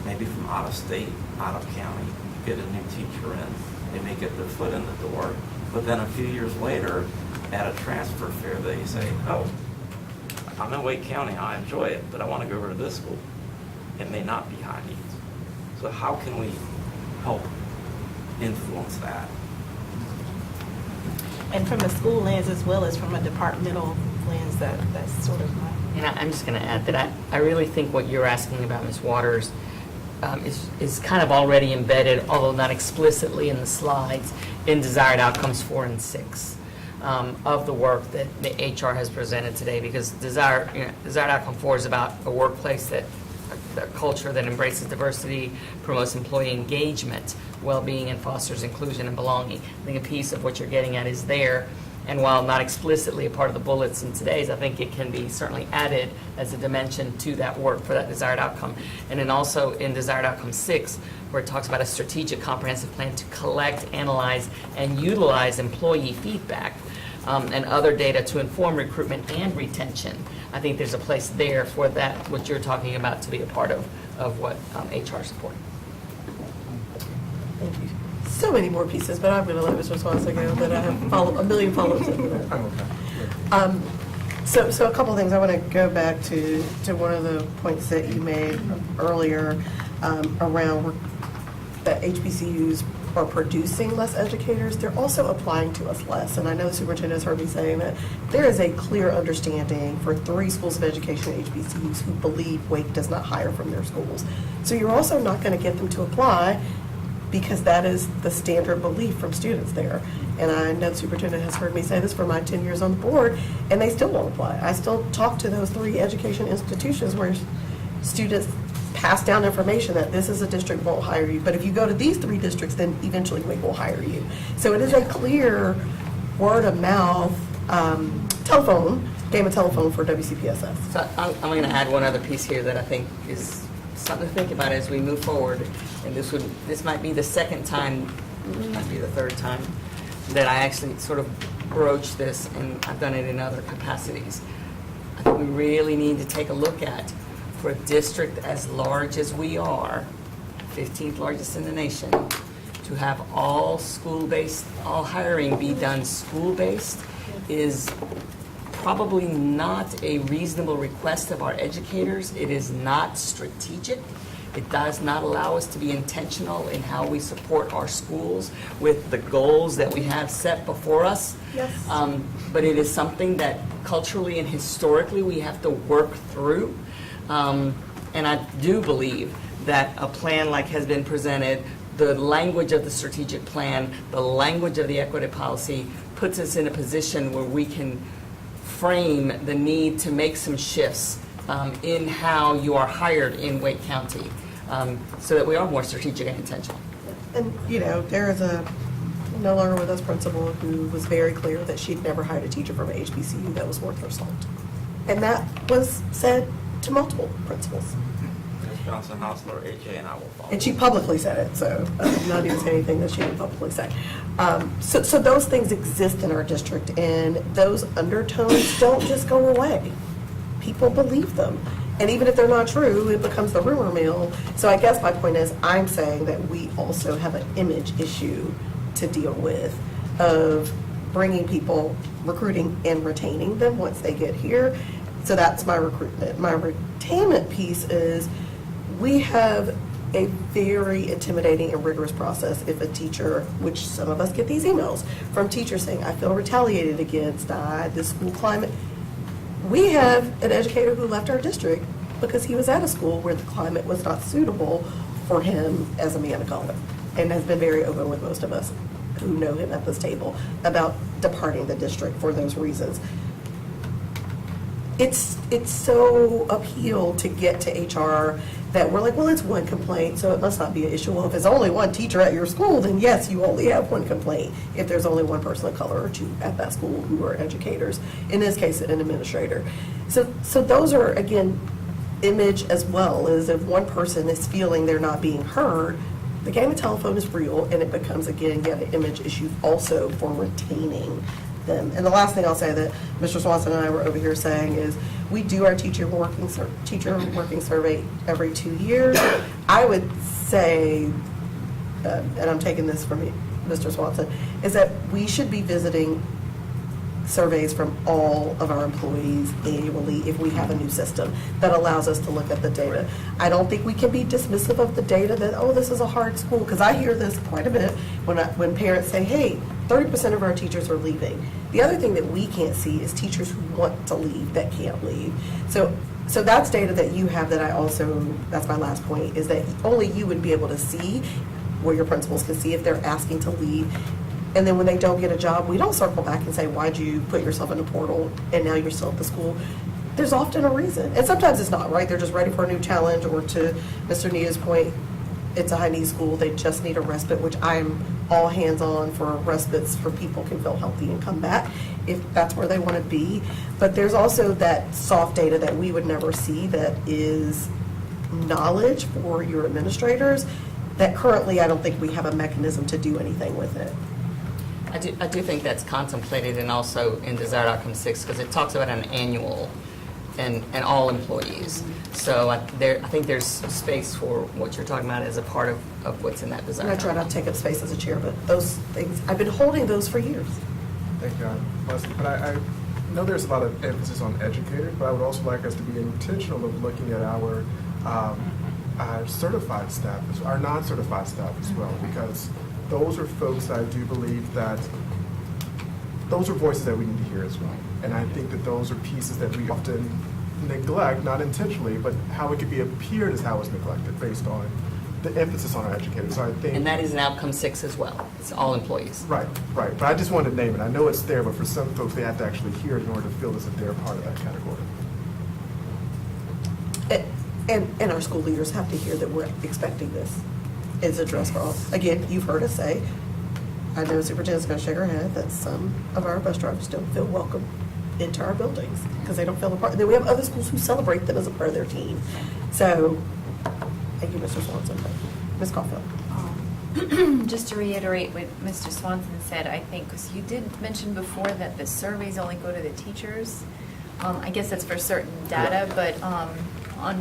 F: maybe from out of state, out of county, get a new teacher in, they may get their foot in the door, but then a few years later, at a transfer fair, they say, oh, I'm in Wake County, I enjoy it, but I want to go over to this school. It may not be high needs. So how can we help influence that?
E: And from a school lens as well as from a departmental lens, that's sort of my.
I: And I'm just going to add that I really think what you're asking about, Ms. Waters, is kind of already embedded, although not explicitly in the slides, in desired outcomes 4 and 6 of the work that the HR has presented today. Because desired outcome 4 is about a workplace a culture that embraces diversity, promotes employee engagement, well-being, and fosters inclusion and belonging. I think a piece of what you're getting at is there. And while not explicitly a part of the bullets in today's, I think it can be certainly added as a dimension to that work for that desired outcome. And then also in desired outcome 6, where it talks about a strategic comprehensive plan to collect, analyze, and utilize employee feedback and other data to inform recruitment and retention. I think there's a place there for that, what you're talking about, to be a part of what HR is supporting.
A: Thank you. So many more pieces, but I'm going to let Mr. Swanson go, but I have a million follow-ups after that.
D: I'm okay.
A: So a couple things. I want to go back to one of the points that you made earlier around that HBCUs are producing less educators. They're also applying to us less. And I know the superintendent has heard me saying that there is a clear understanding for 3 schools of education at HBCUs who believe Wake does not hire from their schools. So you're also not going to get them to apply because that is the standard belief from students there. And I know the superintendent has heard me say this for my 10 years on the board, and they still won't apply. I still talk to those 3 education institutions where students pass down information that this is a district won't hire you, but if you go to these 3 districts, then eventually Wake will hire you. So it is a clear word of mouth game of telephone for WCPSS.
I: So I'm going to add one other piece here that I think is something to think about as we move forward. And this might be the second time, might be the third time, that I actually sort of broach this, and I've done it in other capacities. I think we really need to take a look at, for a district as large as we are, 15th largest in the nation, to have all school-based, all hiring be done school-based is probably not a reasonable request of our educators. It is not strategic. It does not allow us to be intentional in how we support our schools with the goals that we have set before us.
A: Yes.
I: But it is something that culturally and historically we have to work through. And I do believe that a plan like has been presented, the language of the strategic plan, the language of the equity policy puts us in a position where we can frame the need to make some shifts in how you are hired in Wake County so that we are more strategic and intentional.
A: And, there is a no longer with us principal who was very clear that she'd never hired a teacher from an HBCU that was worth her salt. And that was said to multiple principals.
F: Ms. Johnson, Hausler, AJ, and I will follow.
A: And she publicly said it, so not even saying anything that she didn't publicly say. So those things exist in our district, and those undertones don't just go away. People believe them. And even if they're not true, it becomes the rumor mill. So I guess my point is, I'm saying that we also have an image issue to deal with of bringing people, recruiting and retaining them once they get here. So that's my recruitment. My retainment piece is we have a very intimidating and rigorous process if a teacher, which some of us get these emails from teachers saying, I feel retaliated against, this school climate. We have an educator who left our district because he was at a school where the climate was not suitable for him as a man of color, and has been very open with most of us who know him at this table about departing the district for those reasons. It's so uphill to get to HR that we're like, well, it's one complaint, so it must not be an issue. Well, if it's only one teacher at your school, then yes, you only have one complaint. If there's only one person of color or two at that school who are educators, in this case, an administrator. So those are, again, image as well, as if one person is feeling they're not being heard, the game of telephone is real, and it becomes, again, yet an image issue also for retaining them. And the last thing I'll say that Mr. Swanson and I were over here saying is, we do our teacher working survey every 2 years. I would say, and I'm taking this from Mr. Swanson, is that we should be visiting surveys from all of our employees annually if we have a new system that allows us to look at the data. I don't think we can be dismissive of the data that, oh, this is a hard school, because I hear this quite a bit when parents say, hey, 30% of our teachers are leaving. The other thing that we can't see is teachers who want to leave that can't leave. So that's data that you have that I also, that's my last point, is that only you would be able to see, where your principals can see if they're asking to leave. And then when they don't get a job, we don't circle back and say, why'd you put yourself in a portal and now you're still at the school? There's often a reason. And sometimes it's not, right? They're just ready for a new challenge, or to Mr. Nia's point, it's a high-need school, they just need a respite, which I'm all hands-on for respites for people can feel healthy and come back if that's where they want to be. But there's also that soft data that we would never see that is knowledge for your administrators that currently I don't think we have a mechanism to do anything with it.
I: I do think that's contemplated and also in desired outcome 6, because it talks about an annual and all employees. So I think there's space for what you're talking about as a part of what's in that desired
A: And I try not to take up space as a chair, but those things, I've been holding those for years.
K: Thank you, Leslie. But I know there's a lot of emphasis on educators, but I would also like us to be intentional of looking at our certified staff, our non-certified staff as well, because those are folks that I do believe that those are voices that we need to hear as well. And I think that those are pieces that we often neglect, not intentionally, but how it could be appeared as how it's neglected based on the emphasis on our educators. So I think,
I: And that is an outcome 6 as well. It's all employees.
K: right. But I just wanted to name it. I know it's there, but for some folks, they have to actually hear it in order to feel as if they're part of that category.
A: And our school leaders have to hear that we're expecting this is addressed for all. Again, you've heard us say, I know Superintendent's going to shake her head, that some of our bus drivers don't feel welcome into our buildings because they don't feel a part. And then we have other schools who celebrate them as a part of their team. So, thank you, Mr. Swanson. Ms. Caulfield.
D: Just to reiterate what Mr. Swanson said, I think, because you did mention before that the surveys only go to the teachers. I guess that's for certain data, but on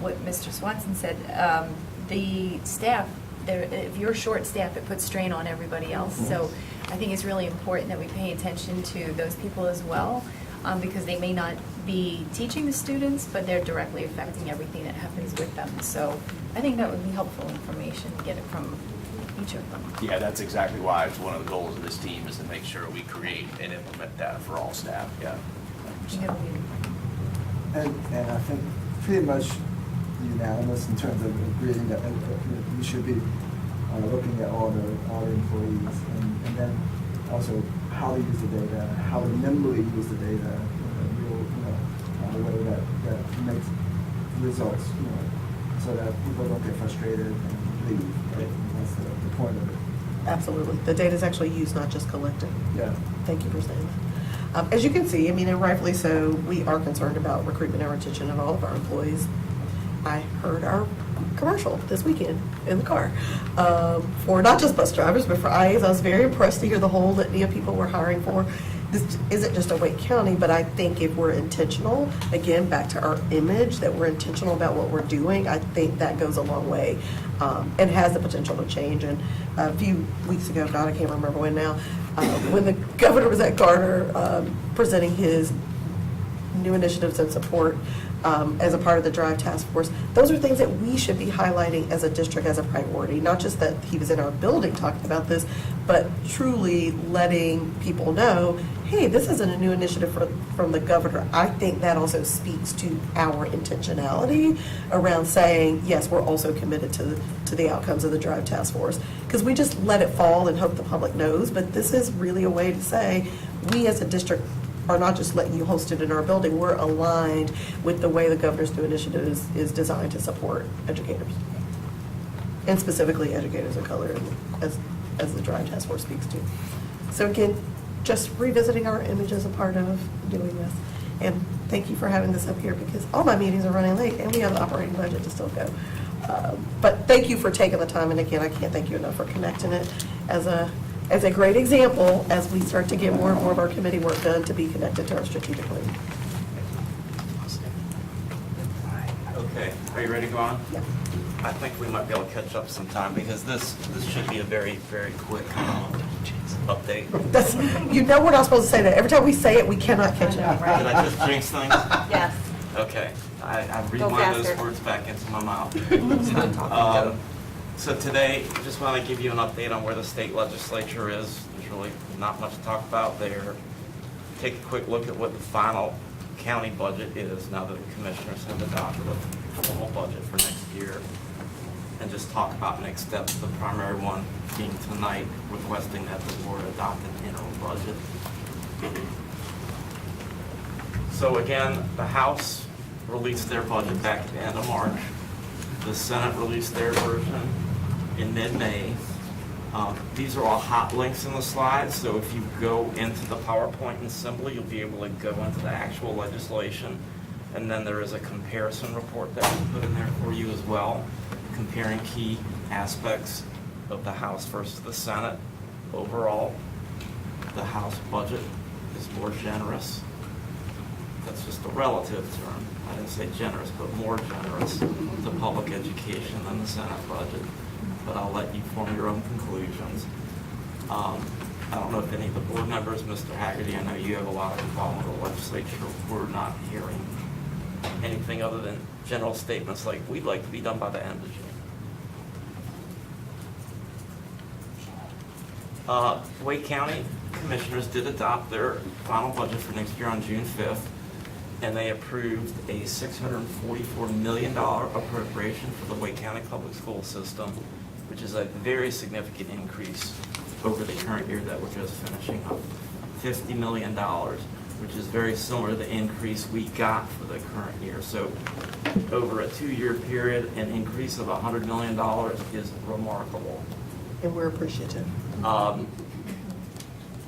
D: what Mr. Swanson said, the staff, if you're short staffed, it puts strain on everybody else. So I think it's really important that we pay attention to those people as well, because they may not be teaching the students, but they're directly affecting everything that happens with them. So I think that would be helpful information to get it from each of them.
H: Yeah, that's exactly why it's one of the goals of this team is to make sure we create and implement that for all staff. Yeah.
B: And I think pretty much unanimous in terms of agreeing that we should be looking at all the employees, and then also how they use the data, how they nimbly use the data, in a way that makes results, so that people don't get frustrated and leave. Right? That's the point of it.
A: Absolutely. The data is actually used, not just collected.
B: Yeah.
A: Thank you for saying that. As you can see, and rightfully so, we are concerned about recruitment and retention of all of our employees. I heard our commercial this weekend in the car for not just bus drivers, but for IAs. I was very impressed to hear the whole litany of people we're hiring for. This isn't just a Wake County, but I think if we're intentional, again, back to our image, that we're intentional about what we're doing, I think that goes a long way and has the potential to change. And a few weeks ago, God, I can't remember when now, when the governor was at Garner presenting his new initiatives and support as a part of the Drive Task Force, those are things that we should be highlighting as a district as a priority. Not just that he was in our building talking about this, but truly letting people know, hey, this isn't a new initiative from the governor. I think that also speaks to our intentionality around saying, yes, we're also committed to the outcomes of the Drive Task Force. Because we just let it fall and hope the public knows, but this is really a way to say, we as a district are not just letting you host it in our building, we're aligned with the way the Governor's New Initiative is designed to support educators. And specifically educators of color, as the Drive Task Force speaks to. So again, just revisiting our image as a part of doing this. And thank you for having this up here, because all my meetings are running late and we have an operating budget to still go. But thank you for taking the time, and again, I can't thank you enough for connecting it as a great example as we start to get more and more of our committee work done to be connected to our strategic plan.
F: Okay, are you ready to go on?
A: Yeah.
F: I think we might be able to catch up sometime, because this should be a very, very quick update.
A: That's, you know we're not supposed to say that. Every time we say it, we cannot catch up.
F: Did I just jinx things?
D: Yes.
F: Okay, I
D: Go
F: rewind those
D: faster.
F: words back into my mouth. So today, just want to give you an update on where the state legislature is. There's really not much to talk about there. Take a quick look at what the final county budget is now that the commissioners have adopted a formal budget for next year. And just talk about next steps, the primary one being tonight, requesting that the board adopt an interim budget. So again, the House released their budget back at the end of March. The Senate released their version in mid-May. These are all hot links in the slides, so if you go into the PowerPoint and Assembly, you'll be able to go into the actual legislation. And then there is a comparison report that we put in there for you as well, comparing key aspects of the House versus the Senate. Overall, the House budget is more generous. That's just a relative term. I didn't say generous, but more generous to public education than the Senate budget. But I'll let you form your own conclusions. I don't know if any of the board members, Mr. Haggerty, I know you have a lot of involvement with the legislature. We're not hearing anything other than general statements like, we'd like to be done by the end of June. Wake County Commissioners did adopt their final budget for next year on June 5th, and they approved a $644 million appropriation for the Wake County Public School System, which is a very significant increase over the current year that we're just finishing up. $50 million, which is very similar to the increase we got for the current year. So over a 2-year period, an increase of $100 million is remarkable.
A: And we're appreciative.
F: And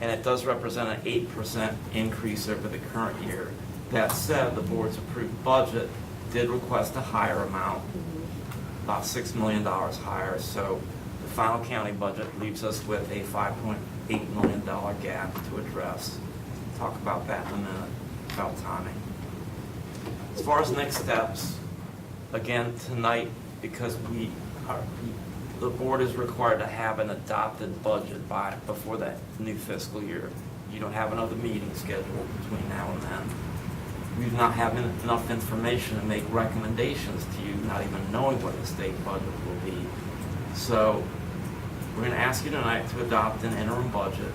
F: it does represent an 8% increase over the current year. That said, the board's approved budget did request a higher amount, about $6 million higher. So the final county budget leaves us with a $5.8 million gap to address. Talk about that in a minute, about timing. As far as next steps, again, tonight, because the board is required to have an adopted budget before that new fiscal year. You don't have another meeting scheduled between now and then. We do not have enough information to make recommendations to you, not even knowing what the state budget will be. So we're going to ask you tonight to adopt an interim budget.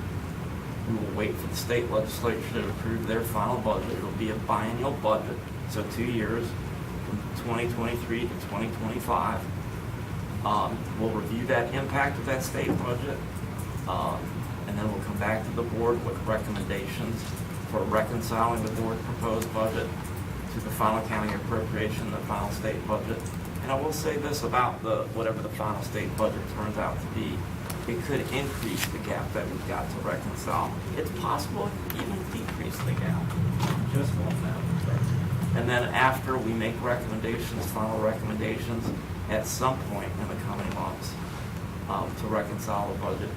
F: We will wait for the state legislature to approve their final budget. It will be a biennial budget, so 2 years, from 2023 to 2025. We'll review that impact of that state budget, and then we'll come back to the board with recommendations for reconciling the board's proposed budget to the final county appropriation, the final state budget. And I will say this about whatever the final state budget turns out to be, it could increase the gap that we've got to reconcile. It's possible it could even decrease the gap. Just won't know. And then after we make recommendations, final recommendations, at some point in the coming months to reconcile the budget,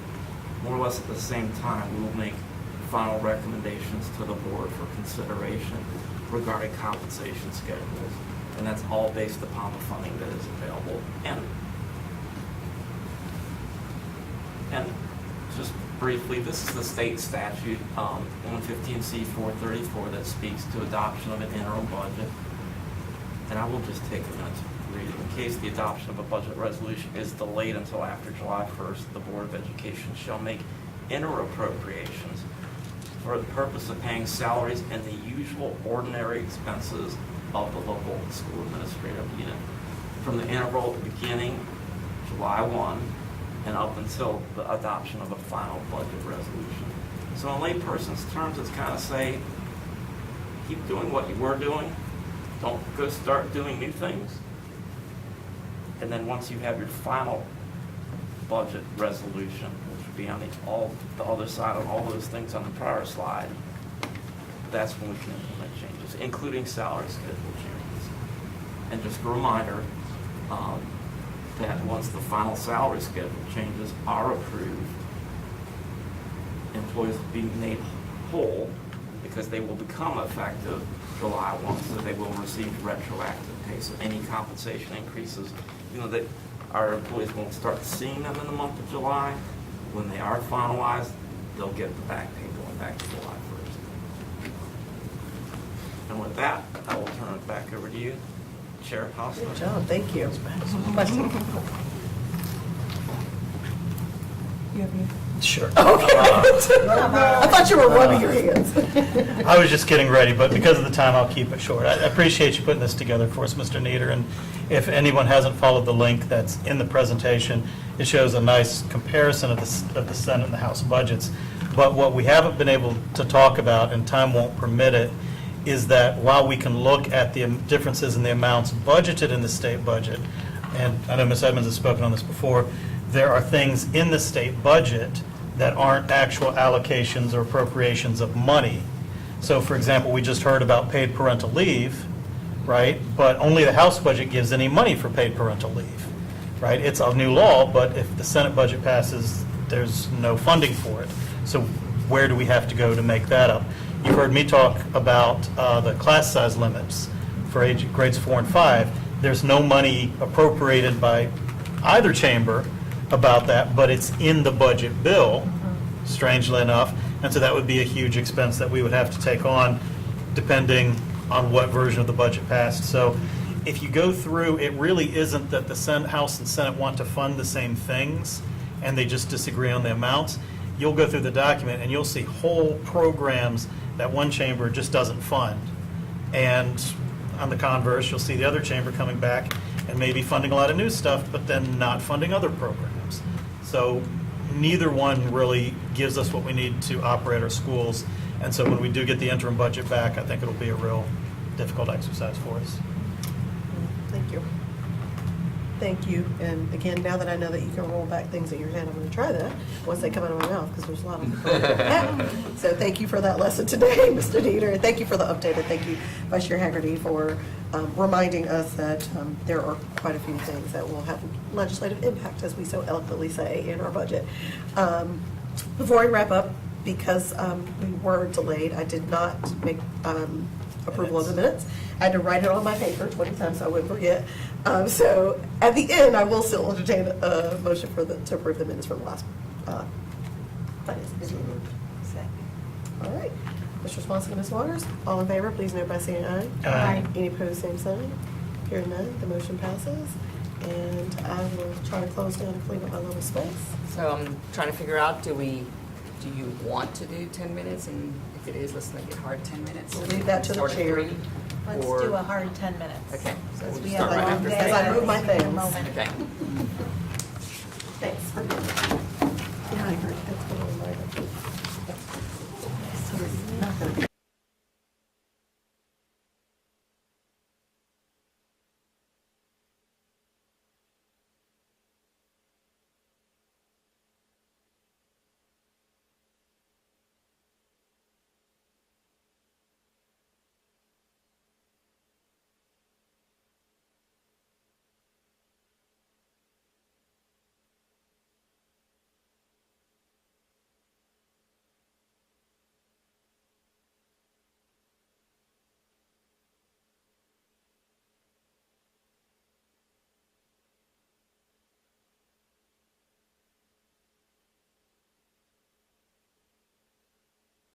F: more or less at the same time, we will make final recommendations to the board for consideration regarding compensation schedules. And that's all based upon the funding that is available. And just briefly, this is the state statute, 115C434, that speaks to adoption of an interim budget. And I will just take a minute to read it. In case the adoption of a budget resolution is delayed until after July 1st, the Board of Education shall make interim appropriations for the purpose of paying salaries and the usual ordinary expenses of the local school administrative unit from the interval beginning July 1 and up until the adoption of a final budget resolution. So in layperson's terms, it's kind of say, keep doing what you were doing. Don't go start doing new things. And then once you have your final budget resolution, which would be on the other side of all those things on the prior slide, that's when we can implement changes, including salary schedule changes. And just a reminder that once the final salary schedule changes are approved, employees will be made whole because they will become effective July 1, so they will receive retroactive pay. So any compensation increases, that our employees won't start seeing them in the month of July. When they are finalized, they'll get the back pay going back to July 1st. And with that, I will turn it back over to you, Chair Hostler.
A: Good job, thank you. Question? You have any?
C: Sure.
A: I thought you were rubbing your hands.
C: I was just getting ready, but because of the time, I'll keep it short. I appreciate you putting this together for us, Mr. Nieder, and if anyone hasn't followed the link that's in the presentation, it shows a nice comparison of the Senate and the House budgets. But what we haven't been able to talk about, and time won't permit it, is that while we can look at the differences in the amounts budgeted in the state budget, and I know Ms. Edmonds has spoken on this before, there are things in the state budget that aren't actual allocations or appropriations of money. So, for example, we just heard about paid parental leave, right? But only the House budget gives any money for paid parental leave, right? It's a new law, but if the Senate budget passes, there's no funding for it. So where do we have to go to make that up? You've heard me talk about the class size limits for grades 4 and 5. There's no money appropriated by either chamber about that, but it's in the budget bill, strangely enough, and so that would be a huge expense that we would have to take on depending on what version of the budget passed. So if you go through, it really isn't that the House and Senate want to fund the same things and they just disagree on the amounts. You'll go through the document and you'll see whole programs that one chamber just doesn't fund. And on the converse, you'll see the other chamber coming back and maybe funding a lot of new stuff, but then not funding other programs. So neither one really gives us what we need to operate our schools. And so when we do get the interim budget back, I think it'll be a real difficult exercise for us.
A: Thank you. Thank you. And again, now that I know that you can roll back things in your head, I'm going to try that once they come out of my mouth, because there's a lot of them. So thank you for that lesson today, Mr. Nieder. Thank you for the update, and thank you, Vice Chair Haggerty, for reminding us that there are quite a few things that will have legislative impact, as we so eloquently say, in our budget. Before I wrap up, because we were delayed, I did not make approval of the minutes. I had to write it on my paper 20 times so I wouldn't forget. So at the end, I will still entertain a motion to approve the minutes from the last finance meeting. All right. Mr. Swanson and Ms. Waters, all in favor, please note by saying aye.
C: Aye.
A: Any opposed, same sign. Hearing none, the motion passes. And I will try to close down and clean up my little space.
I: So I'm trying to figure out, do you want to do 10 minutes? And if it is, let's make it hard 10 minutes.
A: We'll leave that to the
I: Start at
A: chair.
I: 3,
L: Let's
I: or-
L: do a hard 10 minutes.
I: Okay. So
L: Because
I: we'll
L: we
I: start
L: have a
I: right
L: long
I: after
L: day.
A: As I move my
L: Take a
A: things.
L: moment.
I: Okay.